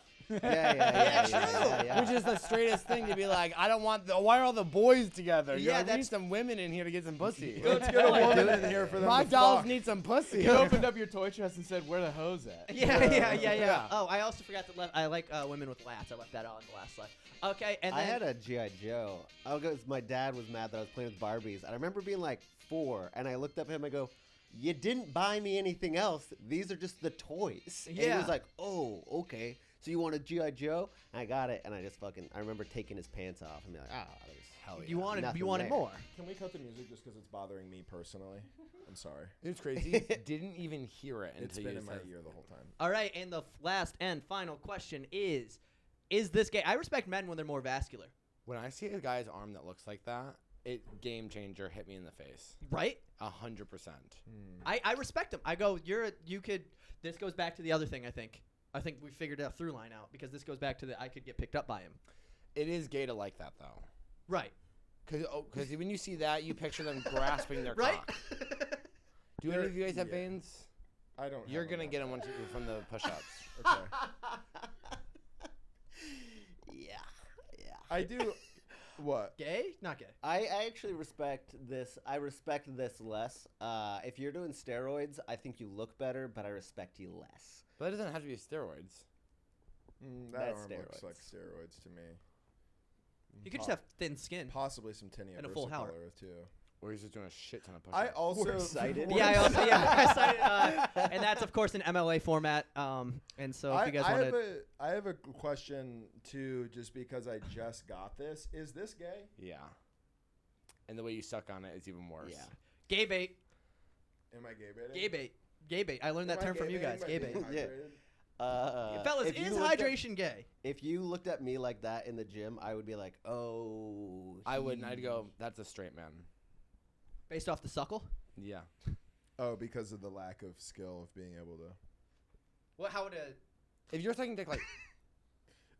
Which is the straightest thing to be like, I don't want why are all the boys together? Yeah, We need some women in here to get some pussy. Let's get a woman in here for them My to dolls fuck. need some pussy. You opened up your toy chest and said, "Where the hose at?" Yeah. Oh, I also forgot to I like women with lats. I left that on the last slide. Okay, and I then had a G.I. Joe. My dad was mad that I was playing with Barbies. And I remember being like 4, and I looked up at him and I go, you didn't buy me anything else. These are just the toys. And he Yeah. was like, oh, okay. So you want a G.I. Joe? And I got it, and I remember taking his pants off and be like, there's hell yeah. you wanted nothing more. Can we cut the music just because it's bothering me personally? I'm sorry. It's crazy. Didn't even hear it It's until been you in my said ear the whole time. All right, and the last and final question is this gay? I respect men when they're more vascular, When I see a guy's arm that looks like that, game changer hit me in the face. right? 100%. I respect them. I go, this goes back to the other thing, I think. I think we figured a through line out because this goes back to I could get picked up by him. It is gay to like that though. Right. Because when you see that, you picture them grasping their Right? cock. Do any of you guys have veins? I don't. You're have gonna them get like them from the push-ups. that. Okay. Yeah. I do. What? Gay? Not gay. I actually respect this. I respect this less. If you're doing steroids, I think you look better, but I respect you less. But that doesn't have to be steroids. That That's arm looks steroids. like steroids to me. You could just have thin skin. Possibly some tinea And a full heart. versicolor too. Or he's just doing a shit ton of push-ups. I also We're excited. Yeah, I also I cited, and that's of course an MLA format. And so if you guys want to, I have a question too, just because I just got this. Is this gay? Yeah. And the way you suck on it is even worse. Yeah. gay bait, Am I gay baiting? gay bait, gay bait. I learned that term from you guys. Gay bait. Yeah. Fellas, if you is looked at- hydration gay? If you looked at me like that in the gym, I would be like, oh. I wouldn't. I'd go, that's a straight man. Based off the suckle? Yeah. Oh, because of the lack of skill of being able to. What? How would a? If you're sucking dick, like,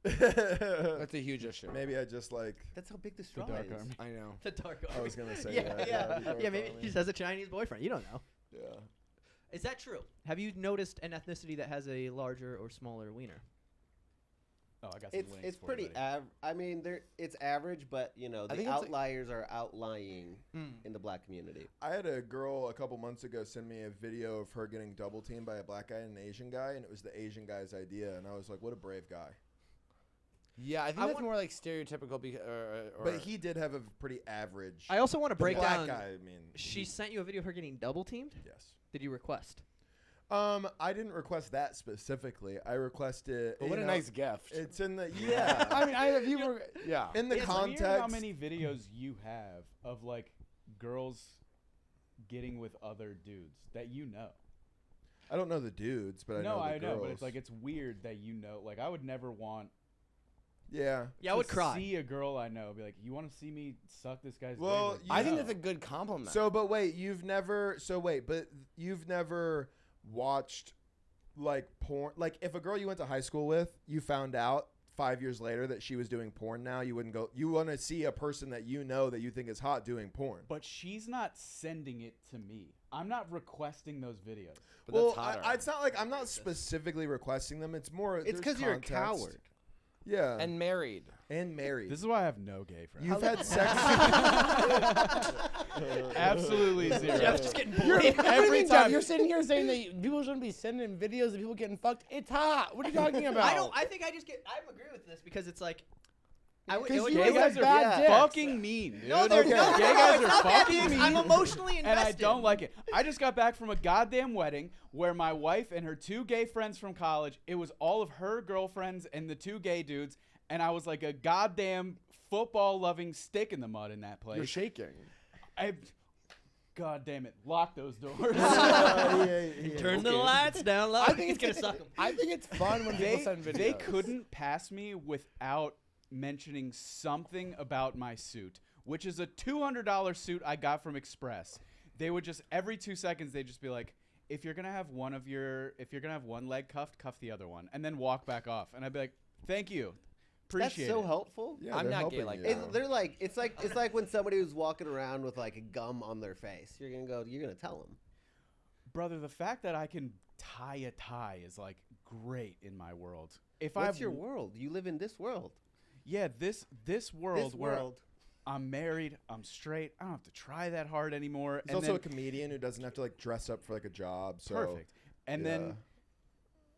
that's a huge issue. Maybe I just like. That's how big the The straw dark is. arm. I know. The dark I was gonna say yeah, that. yeah, the dark yeah. Maybe army. he just has a Chinese boyfriend. You don't know. Yeah. Is that true? Have you noticed an ethnicity that has a larger or smaller wiener? Oh, I got some links It's for pretty you, buddy. I mean, it's average, but I the think it's like- outliers are outlying in the black community. I had a girl a couple months ago send me a video of her getting double teamed by a black guy and an Asian guy, and it was the Asian guy's idea, and I was like, what a brave guy. Yeah, I think I that's want- more like stereotypical. But he did have a pretty average. I also want to the break black down. guy, I mean. She sent you a video of her getting double teamed. Yes. Did you request? I didn't request that specifically. I requested. But what a nice gift. It's in the yeah. I mean, if you were, yeah. in the It's weird context. how many videos you have of like girls getting with other dudes that you know. I don't know the dudes, but I know the I know, but girls. it's like it's weird that you know. Like I would never want. Yeah. Yeah, I would cry. See a girl I know, be like, "You want to see me suck this guy's?" Well, dick?" you I think know. that's a good compliment. So, but wait, you've never watched like porn. Like, if a girl you went to high school with, you found out 5 years later that she was doing porn now, you wouldn't go. You want to see a person that you know that you think is hot doing porn. But she's not sending it to me. I'm not requesting those videos. But Well, that's hotter. it's not like I'm not specifically requesting them. It's more. It's because you're a coward. Yeah, and married. and married. This is why I have no gay friends. You've had sex. Absolutely zero. Jeff's just getting Every bullied. time you're sitting here saying that people shouldn't be sending videos of people getting fucked. It's hot. What are you talking about? I think I agree with this because it's like. Because you Gay guys guys are are bad dicks. fucking mean, dude. No, they're Okay. no, Gay no, guys it's are not bad fucking dicks. mean. I'm emotionally And invested. I don't like it. I just got back from a goddamn wedding where my wife and her 2 gay friends from college, it was all of her girlfriends and the 2 gay dudes, and I was like a goddamn football-loving stick in the mud in that place. You're shaking. God damn it. Lock those doors. Turn the lights down low. I think it's gonna suck them. I think it's fun when people send videos. They couldn't pass me without mentioning something about my suit, which is a $200 suit I got from Express. They would just every 2 seconds they'd just be like, if you're gonna have one leg cuffed, cuff the other one, and then walk back off. And I'd be like, thank you. Appreciate That's so it. helpful. Yeah, I'm they're not gay helping like you. that. They're like it's like when somebody was walking around with like a gum on their face. You're gonna tell them. Brother, the fact that I can tie a tie is like great in my world. If What's I your world? You live in this world. Yeah, this world This where world. I'm married, I'm straight, I don't have to try that hard anymore. He's and also then, a comedian who doesn't have to like dress up for like a job. So perfect. And yeah.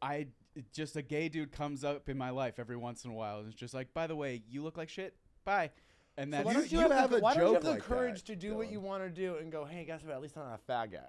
then just a gay dude comes up in my life every once in a while and it's just like, by the way, you look like shit. Bye. And So that's why You- don't you you have have the, a why don't you have joke the like courage that, to do what Dylan. you want to do and go, hey, guess what? At least I'm not a faggot.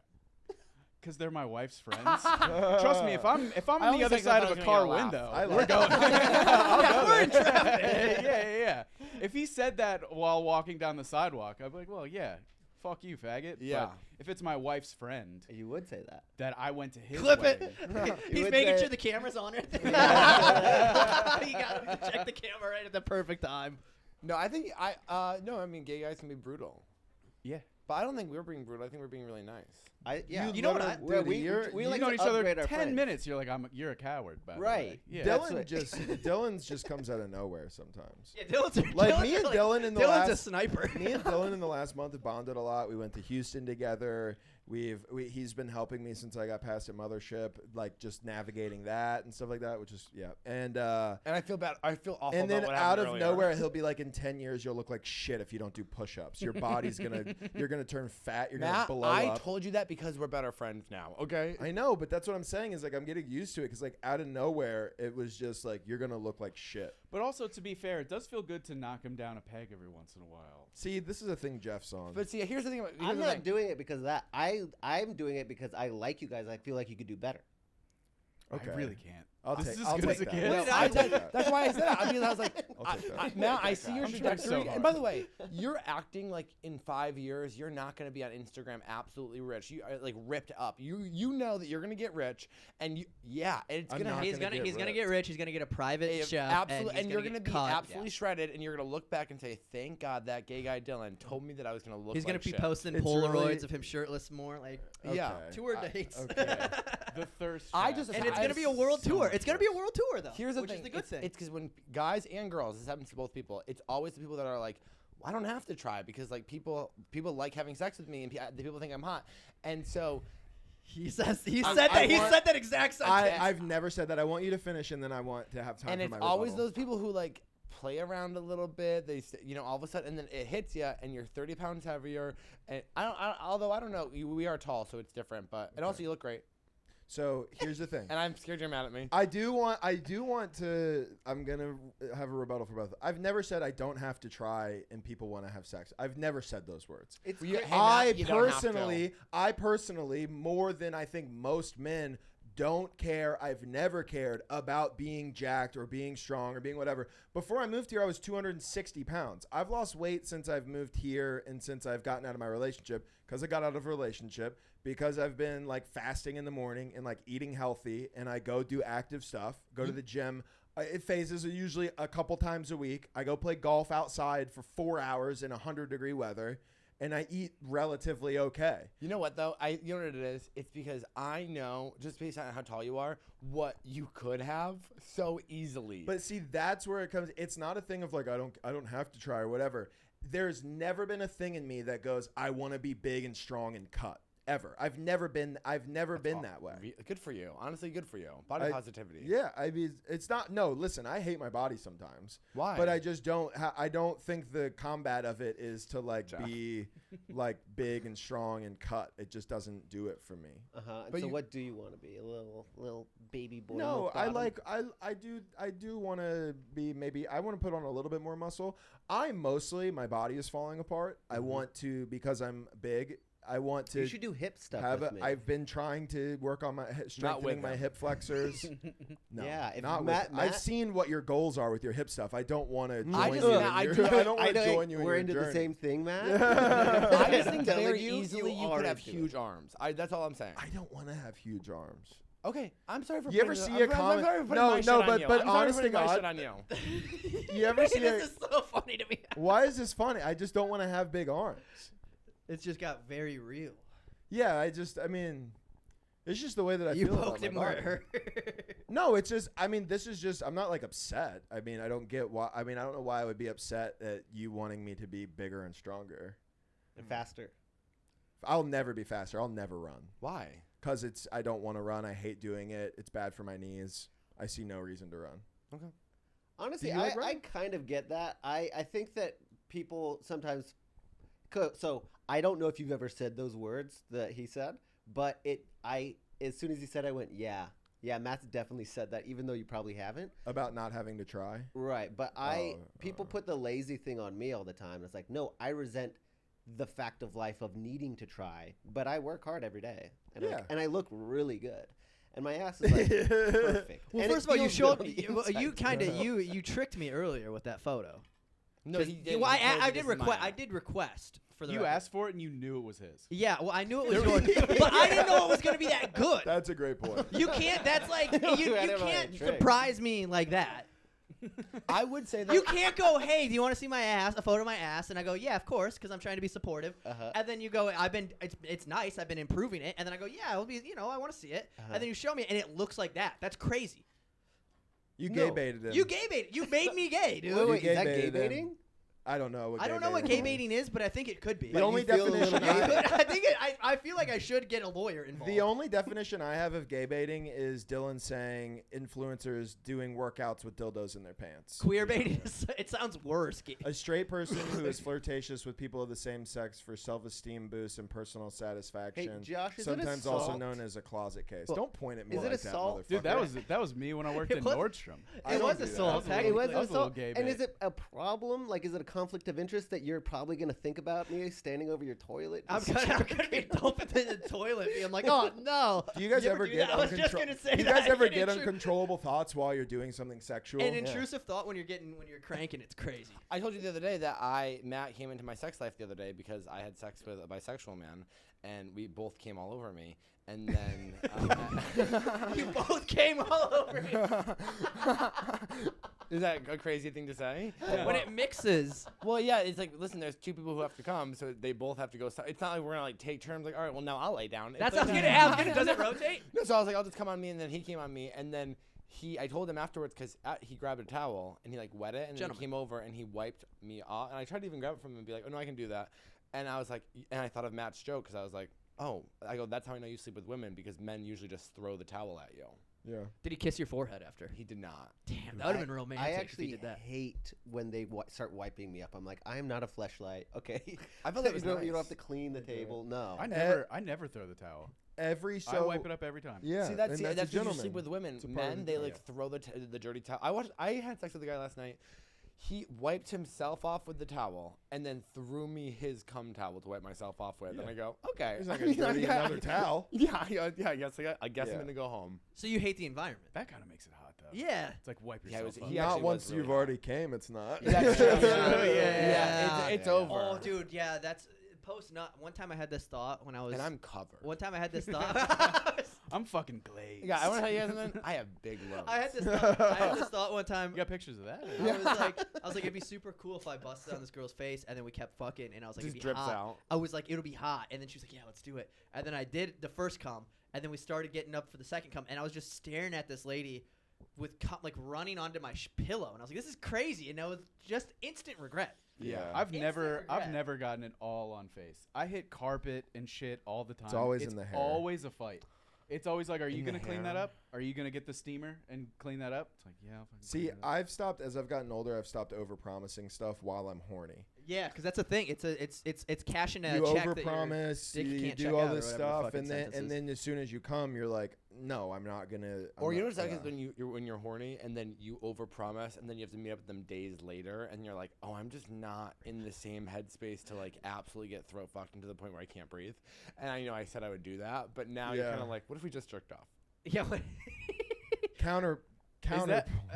because they're my wife's friends. Trust me, if I'm I on the always other think side that of was a gonna car get a laugh. window, I we're like going. Yeah, we're in traffic. yeah. If he said that while walking down the sidewalk, I'd be like, well, yeah, fuck you, faggot. Yeah. But if it's my wife's friend You would say that. that I went to his Clip wedding, it. You He's would making say- sure the camera's on it. You got to check the camera right at the perfect time. No, I think no, I mean gay guys can be brutal. yeah. But I don't think we're being brutal. I think we're being really nice. You know what I- We're- dude, you're- we you like You know to each other upgrade our 10 friends. minutes. You're like, you're a coward, by the way. Right. Yeah. That's Dylan what- Dylan's just comes out of nowhere sometimes. Yeah, Dylan's Like me and Dylan in the Dylan's a last sniper. me and Dylan in the last month have bonded a lot. We went to Houston together. He's been helping me since I got past at Mothership, like just navigating that and stuff like that, which is and I feel bad. I feel awful. and then about what out happened of earlier. nowhere he'll be like, in 10 years you'll look like shit if you don't do push-ups. Your body's you're gonna turn fat. You're Matt, gonna blow I up. told you that because we're better friends now. Okay. I know, but that's what I'm saying is like I'm getting used to it because like out of nowhere it was just like you're gonna look like shit. But also, to be fair, it does feel good to knock him down a peg every once in a while. See, this is a thing Jeff's on. But see, here's the thing. Here's I'm the not thing. doing it because of that. I'm doing it because I like you guys. I feel like you could do better. Okay. I really can't. I'll This take, is as I'll good take as it that. gets. What did I I did- that. that's why I said that. I mean, I was like, I'll take that. now I see your I'm trying so trajectory. hard. And by the way, you're acting like in 5 years you're not going to be on Instagram absolutely rich. You are like ripped up. You know that you're going to get rich, and it's I'm going to not happen. He's gonna gonna get get ripped. rich. He's gonna get a private chef, Absolutely, and you're going gonna to be absolutely shredded, and you're gonna look back and say, "Thank God that gay guy Dylan told me that I was gonna look." He's like gonna be shit." posting It's Polaroids really- of him shirtless more, like Yeah. Okay. tour I- dates. okay. The thirst. I trap. just- And it's I gonna be a world so tour. much It's gonna be a world tour though. Here's the which thing. is the good thing. It's because when guys and girls, this happens to both people. It's always the people that are like, I don't have to try because like people like having sex with me, and the people think I'm hot, and so. He said I that. He want- said that exact sentence. I've never said that. I want you to finish, and then I want to have time And for it's my always rebuttal. those people who like play around a little bit. They, all of a sudden, and then it hits you, and you're 30 pounds heavier. And although I don't know, we are tall, so it's different. But and also you look great. So here's the thing. And I'm scared you're mad at me. I do want to. I'm gonna have a rebuttal for both. I've never said I don't have to try, and people want to have sex. I've never said those words. It's Well, you- cra- hey, Matt, you don't have I personally, more than I think most men, don't care. I've never cared about being jacked or being strong or being whatever. Before I moved here, I was 260 pounds. I've lost weight since I've moved here and since I've gotten out of my relationship, because I got out of a relationship, because I've been like fasting in the morning and like eating healthy, and I go do active stuff, go to the gym. It phases are usually a couple times a week. I go play golf outside for 4 hours in 100-degree weather, and I eat relatively okay. You know what though? You know what it is? It's because I know, just based on how tall you are, what you could have so easily. But see, that's where it comes. It's not a thing of like I don't have to try or whatever. There's never been a thing in me that goes, I want to be big and strong and cut. Ever. I've never been that way. Good for you. Honestly, good for you. Body positivity. Yeah, I mean, it's not. No, listen, I hate my body sometimes. Why? But I just don't. I don't think the combat of it is to like Jeff. be like big and strong and cut. It just doesn't do it for me. But So you- what do you want to be? A little baby boy? No, milk I bottom? I do want to be, maybe I want to put on a little bit more muscle. My body is falling apart. I want to, because I'm big, I want to You should do hip stuff have with me. I've been trying to work on my strengthening my them. hip flexors. No, Yeah, if not Matt- with, I've Matt- seen what your goals are with your hip stuff. I don't want to join I just- you. yeah, I in do- your- I don't I want to know join you. we're in into your the journey. same thing, Matt. I just think telling very you, easily you are could have into huge arms. That's all I'm saying. I don't want to have huge arms. Okay, I'm sorry for. You ever putting- see a I'm comment? sorry for putting No, my no, shit on but- you. but I'm sorry for honest to putting my God- shit on you. You ever see this is so funny to me. Why is this funny? I just don't want to have big arms. It's just got very real. Yeah, I mean, It's just the way that I You feel about poked my him where it body. hurt. No, it's just. I mean, this is just. I'm not like upset. I mean, I don't get why. I mean, I don't know why I would be upset at you wanting me to be bigger and stronger. And faster. I'll never be faster. I'll never run. Why? Because I don't want to run. I hate doing it. It's bad for my knees. I see no reason to run. Okay. Honestly, Do you like I running? kind of get that. I think that people sometimes. So I don't know if you've ever said those words that he said, but as soon as he said, I went, yeah, Matt's definitely said that, even though you probably haven't. About not having to try. Right, but people put the lazy thing on me all the time. It's like, no, I resent the fact of life of needing to try, but I work hard every day, and I look really good, and my ass is like perfect. Well, And it first of all, you feels showed good me. on the You inside, kind of too. you tricked me earlier with that photo. No, 'Cause- he did. Well, He told I you did this is request. mine. I did request for the. You record. asked for it and you knew it was his. Yeah, well, I knew it was yours, but I didn't know it was gonna be that good. That's a great point. You can't. That's like I you don't know can't that trick. surprise me like that. I would say that You can't go, hey, do you want to see my ass? A photo of my ass, and I go, yeah, of course, because I'm trying to be supportive. Uh-huh. And then you go, it's nice, I've been improving it. And then I go, yeah, it'll be, I want to see it. Uh-huh. And then you show me, and it looks like that. That's crazy. You No. gay baited him. You gay baited. You made me gay, dude. Wait, You is that gay gay baited him. baiting? I don't know. What I don't know what gay baiting is, but I think it could be. The Like, only you feel a little definition gay? I think I feel like I should get a lawyer involved. The only definition I have of gay baiting is Dylan saying influencers doing workouts with dildos in their pants. Queer baiting, it sounds worse. A straight person who is flirtatious with people of the same sex for self-esteem boost and personal satisfaction. Josh, is it sometimes also assault? known as a closet case. Well, Don't point at me is it like assault? that, motherfucker. Dude, that was me when I worked It in was- Nordstrom. I It don't was do that. assault. That was a It little- was that was a little assault. gay And bait. is it a problem? Like, is it a conflict of interest that you're probably going to think about me standing over your toilet? I'm gonna be dumping in the toilet. I'm like, oh no. Do you guys You ever do get that? I was just uncontro- gonna say Do you guys that. ever An get intru- uncontrollable thoughts while you're doing something sexual? An intrusive thought when you're cranking, it's crazy. I told you the other day that Matt came into my sex life the other day because I had sex with a bisexual man, and we both came all over me. And then You both came all over me. is that a crazy thing to say? When it mixes. Well, yeah, it's like, listen, there's two people who have to come, so they both have to go. It's not like we're gonna like take turns. Like, all right, well now I'll lay down. It's That's like, what I was gonna ask. Does it rotate? No, so I was like, I'll just come on me, and then he came on me, and then I told him afterwards because he grabbed a towel and he like wet it, and then Gentleman. he came over and he wiped me off, and I tried to even grab it from him and be like, oh no, I can do that, and I was like, and I thought of Matt's joke because I was like, oh, I go, that's how I know you sleep with women because men usually just throw the towel at you. Yeah. Did he kiss your forehead after? He did not. Damn, that would have been romantic I if he actually did that. hate when they start wiping me up. I'm like, I am not a fleshlight. Okay. I felt that was you don't nice. have to clean the table. No. I never throw the towel. I I wipe it up every time. Yeah. See, that's and that's a usually gentleman. sleep with women. It's a part of Men, the they job. like throw the dirty towel. I had sex with a guy last night. He wiped himself off with the towel and then threw me his cum towel to wipe myself off with. Yeah. And I go, okay. He's not gonna dirty another towel. Yeah, I guess I guess Yeah. I'm gonna go home. So you hate the environment? That kind of makes it hot though. Yeah. It's like wipe Yeah, it yourself was- up. he Not actually once was really you've hot. already came, it's not. That's true. Yeah. It's Yeah. over. Oh, dude, yeah, that's post nut. One time I had this thought when I was. And I'm covered. One time I had this thought. I'm fucking glazed. Yeah, I want to tell you guys something. I have big loads. I had this thought one time. You got pictures of that? I was like, it'd be super cool if I busted on this girl's face and then we kept fucking, and I was like, Just it'd be drips hot. out. I was like, it'll be hot, and then she was like, yeah, let's do it. And then I did the first cum, and then we started getting up for the second cum, and I was just staring at this lady with cum, like running onto my pillow, and I was like, this is crazy, and it was just instant regret. Yeah, Yeah. I've never regret. gotten it all on face. I hit carpet and shit all the time. always in the hair. Always a fight. It's always like, are you In the gonna clean hair. that up? Are you gonna get the steamer and clean that up? It's like, yeah. I'll fucking See, clean it up. I've stopped as I've gotten older. I've stopped over-promising stuff while I'm horny. Yeah, because that's the thing. It's cashing a You check that your overpromise. dick You can't check do all out or this whatever the stuff, fucking and then sentence is. as soon as you come, you're like, no, I'm not gonna. Or you notice that yeah. because when you're horny and then you overpromise and then you have to meet up with them days later and you're like, oh, I'm just not in the same headspace to like absolutely get throat fucked into the point where I can't breathe. And I said I would do that, but now you're Yeah. kind of like, what if we just jerked off? Yeah. but- counter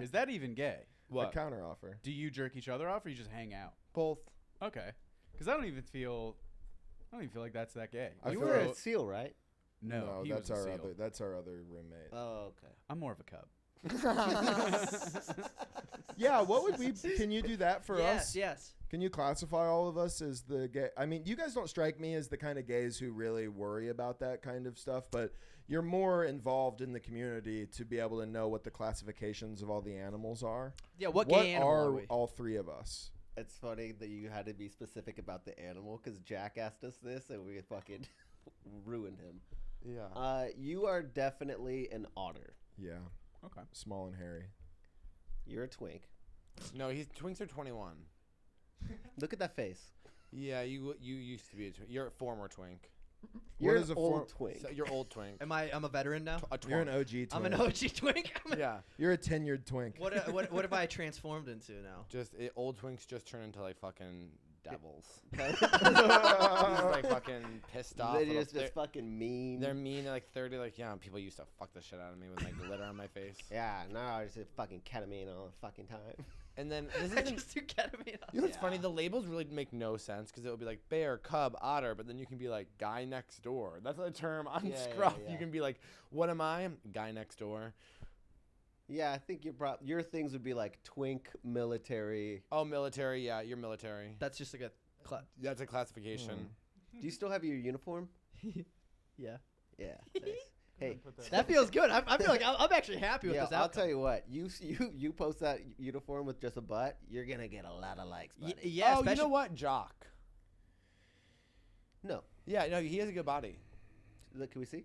Is that even gay? a counter offer. Do you jerk each other off or you just hang out? Both. Okay, because I don't even feel like that's that gay. I You feel were like- a seal, right? No, he that's was a our seal. other. That's our other roommate. Oh, okay. I'm more of a cub. Yeah, what would we? Can you do that for yes, us? yes. Can you classify all of us as the gay? I mean, you guys don't strike me as the kind of gays who really worry about that kind of stuff, but you're more involved in the community to be able to know what the classifications of all the animals are. Yeah, what gay animal are are we? all three of us? It's funny that you had to be specific about the animal because Jack asked us this and we fucking ruined him. Yeah. You are definitely an otter. Yeah. Okay. Small and hairy. You're a twink. No, twinks are 21. Look at that face. Yeah, you used to be a twink. You're a former twink. You're is an a old twink. So you're old twink. I'm a veteran now. A You're an twink. OG twink. I'm an OG twink. Yeah. You're a tenured twink. What have I transformed into now? Just old twinks just turn into like fucking devils. Just like fucking pissed off. They're little- just fucking mean. They're mean. They're like 30. Like, yeah, people used to fuck the shit out of me with my glitter on my face. Yeah, no, it's just fucking ketamine all the fucking time. And then this I isn't. just do ketamine. You know what's funny? The labels really make no sense because it would be like bear, cub, otter, but then you can be like guy next door. That's a term on Yeah, yeah, Scruff. yeah. You can be like, what am I? Guy next door. Yeah, I think your things would be like twink, military. Oh, military. Yeah, you're military. That's just like a. That's a classification. Do you still have your uniform? Yeah. Yeah. Nice. Hey, That feels good. I feel like I'm actually happy with yeah, this I'll outcome. tell you what. You post that uniform with just a butt, you're gonna get a lot of likes. Buddy. Yeah, Oh, especially. you know what? Jock. No, Yeah, no, he has a good body. look, can we see?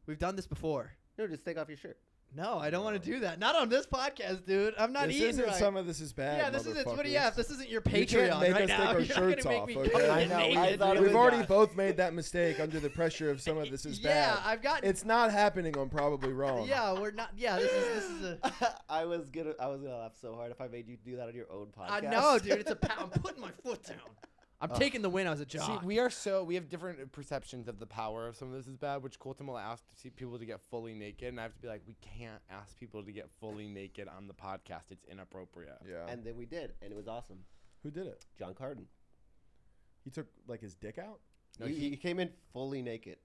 We've done this before. No, just take off your shirt. No, I don't want to do that. Not on this podcast, dude. I'm not This eating isn't right. some of this is bad. Yeah, this isn't. What do you motherfuckers. have? This isn't your You Patreon can't make right us now. take our You're not shirts gonna make off, me okay? come I in know, naked. I thought it We've was already bad. both made that mistake under the pressure of some of this is Yeah, bad. I've got. It's not happening on Probably Wrong. Yeah, we're not. Yeah, this is a. I was gonna laugh so hard if I made you do that on your own podcast. I know, dude. It's a. I'm putting my foot down. I'm taking the win as a See, jock. we have different perceptions of the power of some of this is bad, which Colton will ask to see people to get fully naked, and I have to be like, we can't ask people to get fully naked on the podcast. It's inappropriate. Yeah. And then we did, and it was awesome. Who did it? John Carden. He took like his dick out. No, he came in fully naked.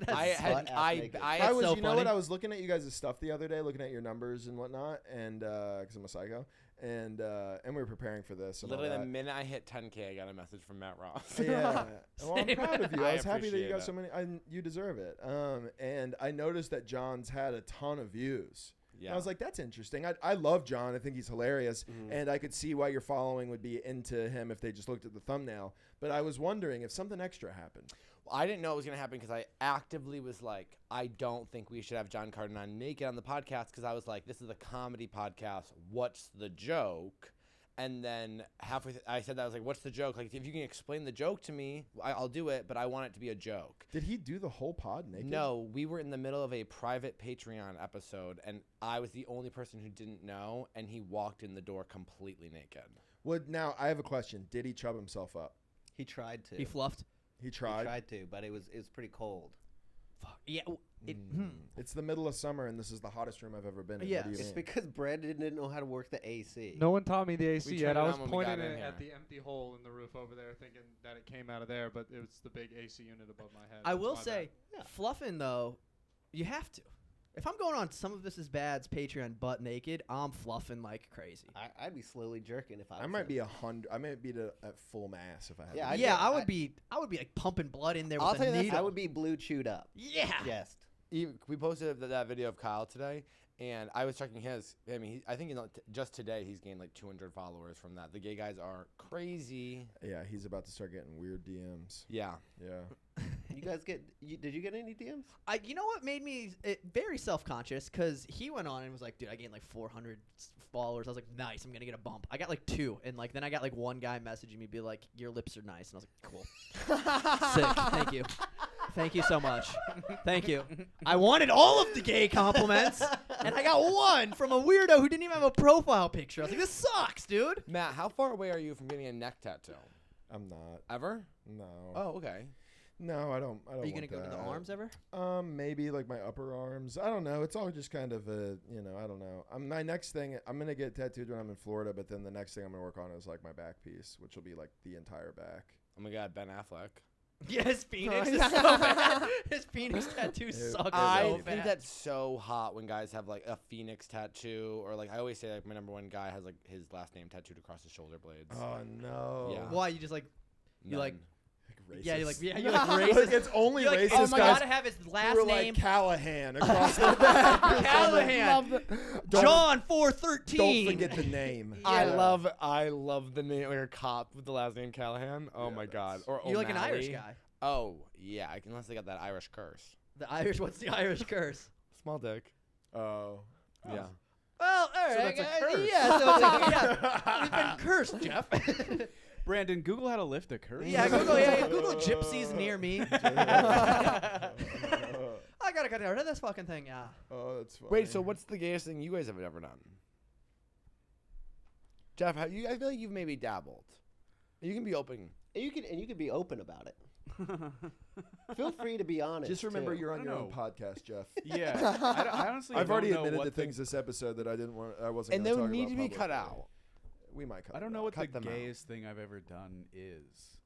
I butt-ass naked. I was, so you know what? funny. I was looking at you guys' stuff the other day, looking at your numbers and whatnot, and because I'm a psycho, and we were preparing for this. And all Literally, the that. minute I hit 10K, I got a message from Matt Ross. Yeah. Well, I'm Same. proud of you. I I was happy that you appreciate got it. so many. You deserve it. And I noticed that John's had a ton of views. And Yeah. I was like, that's interesting. I love John. I think he's hilarious. And I could see why your following would be into him if they just looked at the thumbnail. But I was wondering if something extra happened. I didn't know it was going to happen because I actively was like, I don't think we should have John Carden on naked on the podcast because I was like, this is a comedy podcast. What's the joke? And then halfway I said that, I was like, what's the joke? Like, if you can explain the joke to me, I'll do it, but I want it to be a joke. Did he do the whole pod naked? No, we were in the middle of a private Patreon episode, and I was the only person who didn't know, and he walked in the door completely naked. Well, now I have a question. Did he chub himself up? He tried to. He fluffed. He He tried. tried to, but it was pretty cold. Fuck. Yeah. It's the middle of summer, and this is the hottest room I've ever been in. Yeah. What do you It's mean? because Brandon didn't know how to work the AC. No one taught me the AC We yet. turned I it was on when we got pointing in it here. at the empty hole in the roof over there, thinking that it came out of there, but it was the big AC unit above my head. I That's will my say, Yeah. fluffing though, you have to. If I'm going on Some of This Is Bad's Patreon butt naked, I'm fluffing like crazy. I'd be slowly jerking if I was I might him. be 100. I might be at full mass if I had. Yeah, to. I'd Yeah, get- I would be like pumping blood in there I'll with tell a you this, needle. I would be blue chewed up. Yeah. Yes. We posted that video of Kyle today, and I was checking his. I mean, I think just today he's gained like 200 followers from that. The gay guys are crazy. Yeah, he's about to start getting weird DMs. Yeah. Yeah. You guys did you get any DMs? You know what made me very self-conscious? Because he went on and was like, dude, I gained like 400 followers. I was like, nice, I'm going to get a bump. I got like 2. And like then I got like one guy messaging me, be like, your lips are nice. And I was like, cool. Sick. Thank you. Thank you so much. Thank you. I wanted all of the gay compliments, and I got one from a weirdo who didn't even have a profile picture. I was like, this sucks, dude. Matt, how far away are you from getting a neck tattoo? I'm not. Ever? No. Oh, okay. No, I don't. Are you going to go to the arms ever? Maybe like my upper arms. I don't know. It's all just kind of a, I don't know. My next thing, I'm gonna get tattooed when I'm in Florida, but then the next thing I'm gonna work on is like my back piece, which will be like the entire back. Oh my God, Ben Affleck. Yeah, his Phoenix is so bad. His Phoenix tattoo sucks I so think bad. that's so hot when guys have like a phoenix tattoo, or like I always say like my number one guy has like his last name tattooed across his shoulder blades. Oh no. Yeah. Why you just like you like None. yeah you're Racist. like racist. It's only You're like, racist oh my guys God, have his who last were name like Callahan across the back. Callahan. Don't- John 413. Don't forget the name. I Yeah. love the name, like a cop with the last name Callahan. Oh my God. Or You're like an Irish O'Malley. guy. Oh yeah, unless they got that Irish curse. The Irish. What's the Irish curse? Small dick. Oh. Yeah. Well, all right. that's a curse. Yeah, so it's like, yeah, we've been cursed, Jeff. Brandon, Google how to lift a curse. yeah, Google gypsies near me. I gotta get rid of this fucking thing. Yeah. Oh, that's funny. Wait, so what's the gayest thing you guys have ever done? Jeff, I feel like you've maybe dabbled. You can be open. And you can be open about it. Feel free to be honest. Just remember too. you're I on don't your own know. podcast, Jeff. Yeah. I honestly I've don't already know admitted what to the- things this episode that I wasn't. And gonna they talk need about to be cut publicly. out. We might cut. I don't them know out. what the Cut them out. gayest thing I've ever done is.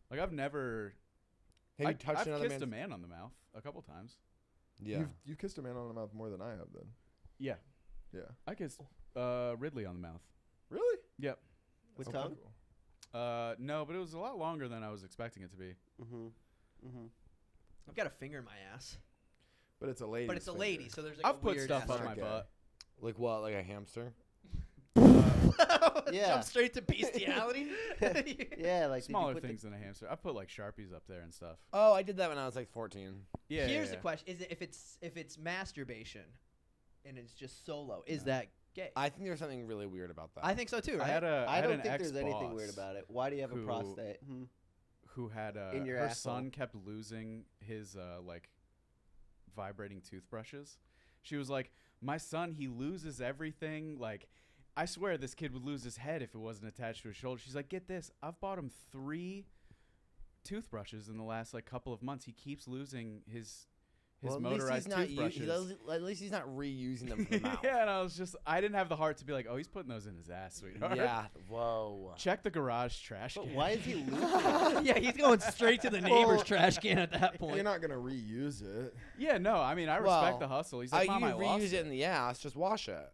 Like I've never. Have you touched I've another kissed a man's- man on the mouth a couple times. Yeah. You've kissed a man on the mouth more than I have. Then. Yeah. Yeah. I kissed Ridley on the mouth. Really? Yep. With Okay, tongue? cool. No, but it was a lot longer than I was expecting it to be. Mm-hmm. Mm-hmm. I've got a finger in my ass, But it's a lady. but it's a lady, so there's like I've a put weird stuff ass up my Okay. butt. Like what? Like a hamster? Yeah. Jump straight to bestiality. Yeah, like did you Smaller put the- things than a hamster. I put like Sharpies up there and stuff. Oh, I did that when I was like 14. Yeah. Here's yeah, the yeah. question: is it if it's masturbation, and it's just solo, is that gay? I think there's something really weird about that. I think so too. Right? I had a. I had don't an think there's anything weird ex-boss about it. Why do you have a who- prostate? Who had In your her asshole. son kept losing his like vibrating toothbrushes. She was like, "My son, he loses everything. Like, I swear this kid would lose his head if it wasn't attached to his shoulder." She's like, "Get this, I've bought him 3 toothbrushes in the last like couple of months. He keeps losing his Well, motorized toothbrushes." At least he's not reusing them for the mouth. Yeah, and I was just, I didn't have the heart to be like, "Oh, he's putting those in his ass, sweetheart." Yeah. Whoa. Check the garage trash But can. why is he losing? yeah, he's going straight to the neighbor's trash can at that point. You're not gonna reuse it. Yeah, no, I mean, I respect the hustle. He's like, "Mom, I you lost reuse it in the ass. Just wash it.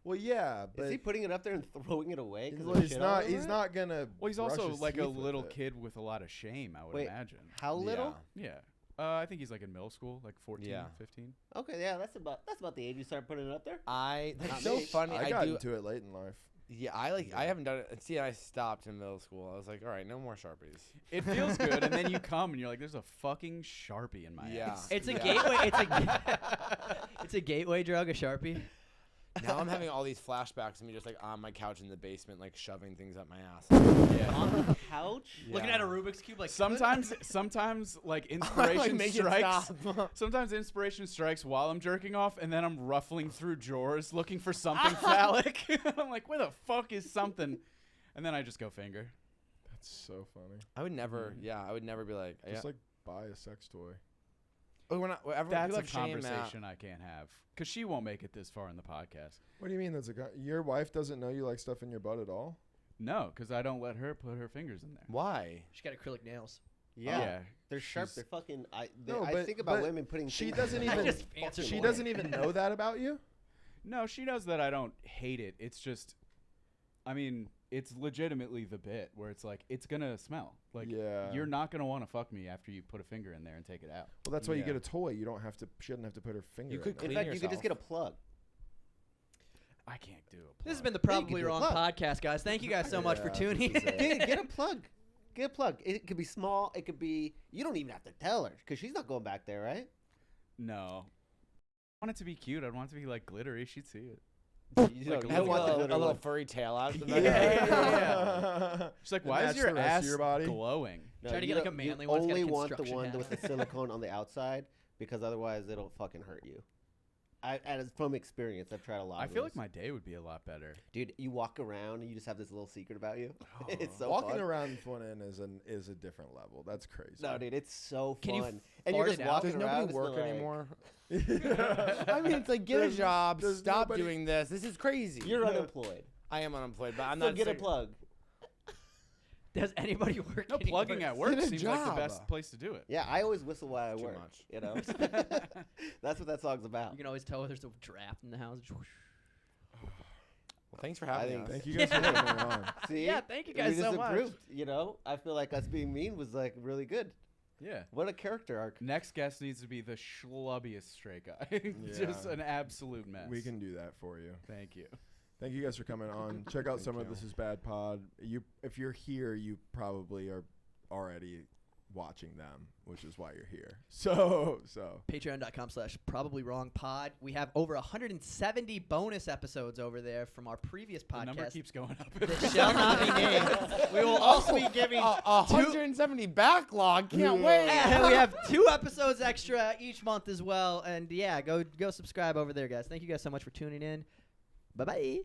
Well, yeah, but Is he putting it up there and throwing it away? 'cause well, of he's shit not. all over He's it? not gonna. Well, he's brush also his like a teeth with little it. kid with a lot of shame, I would Wait, imagine. How little? Yeah. I think he's like in middle school, like 14, Yeah. 15. Okay, yeah, that's about the age you start putting it up there. That's Not so me. funny. I got do. into it late in life. Yeah, I haven't done it. See, I stopped in middle school. I was like, all right, no more Sharpies. It feels good, and then you come and you're like, "There's a fucking Sharpie in my Yeah. ass." It's a Yeah. gateway. It's a gateway drug, a Sharpie. Now I'm having all these flashbacks of me just like on my couch in the basement, like shoving things up my ass. Yeah. On the couch? Looking at a Rubik's cube, like Sometimes like inspiration make it strikes. stop. Sometimes inspiration strikes while I'm jerking off, and then I'm ruffling through drawers looking for something phallic. I'm like, "Where the fuck is something?" And then I just go finger. That's so funny. I would never. Yeah, I would never be like. Just like buy a sex toy. we're not. Everyone, That's people a have shame at- conversation I can't have because she won't make it this far in the podcast. What do you mean? Your wife doesn't know you like stuff in your butt at all? No, because I don't let her put her fingers in there. Why? she's got acrylic nails. Yeah. They're sharp. she's- They're fucking. I but- think about but women putting. She things doesn't in I their even. just answered She the doesn't way. even know that about you. No, she knows that I don't hate it. It's just, I mean, it's legitimately the bit where it's like, it's going to smell. Like, Yeah. you're not going to want to fuck me after you put a finger in there and take it out. Well, that's why you Yeah. get a toy. You don't have to. She doesn't have to put her finger. You in could there. In clean fact, you could just get a yourself. plug. I can't do it. This has been the Probably do a Wrong plug. podcast, guys. Thank you guys so much for Yeah, tuning this is in. it. Get a plug. Get a plug. It could be small. It could be. You don't even have to tell her because she's not going back there, right? No. I want it to be cute. I want it to be like glittery. She'd see it. You Like don't a Have want the a glitter little one. furry tail out. The Yeah, back. yeah. She's like, To "Why match is your the rest ass of your body?" glowing?" No, Try to you get, like, don't- a manly you one that's got a only want the construction one hat. with the silicone on the outside because otherwise it'll fucking hurt you. And from experience, I've tried a lot. I of feel those. like my day would be a lot better. Dude, you walk around and you just have this little secret about you. It's so Walking fun. around with one in is a different level. That's crazy. No, dude, it's so Can you fun. And you're fart just it out? walking Does around. nobody work like, anymore? I mean, it's like get a There's- job. there's Stop nobody- doing this. This is crazy. You're unemployed. I am unemployed, but I'm So not. get a saying- plug. Does anybody work? No, plugging at work Get a seems like the job. best place to do it. Yeah, I always whistle while I Too work. much. You know, that's what that song's about. You can always tell there's a draft in the house. Well, thanks for having us. Thank you guys for having me on. See? Yeah, thank you We guys just so much. improved, you know, I feel like us being mean was like really good. Yeah. What a character arc. Next guest needs to be the schlubbiest straight guy. Just Yeah. an absolute mess. We can do that for you. Thank you. Thank you guys for coming on. Check out some of you. This Is Bad Pod. If you're here, you probably are already watching them, which is why you're here. So Patreon.com/probablywrongpod. We have over 170 bonus episodes over there from our previous The number podcast keeps going up. that shall not be named. We will also be giving 170 backlog. Can't wait. and we have 2 episodes extra each month as well. And yeah, go subscribe over there, guys. Thank you guys so much for tuning in. Bye-bye.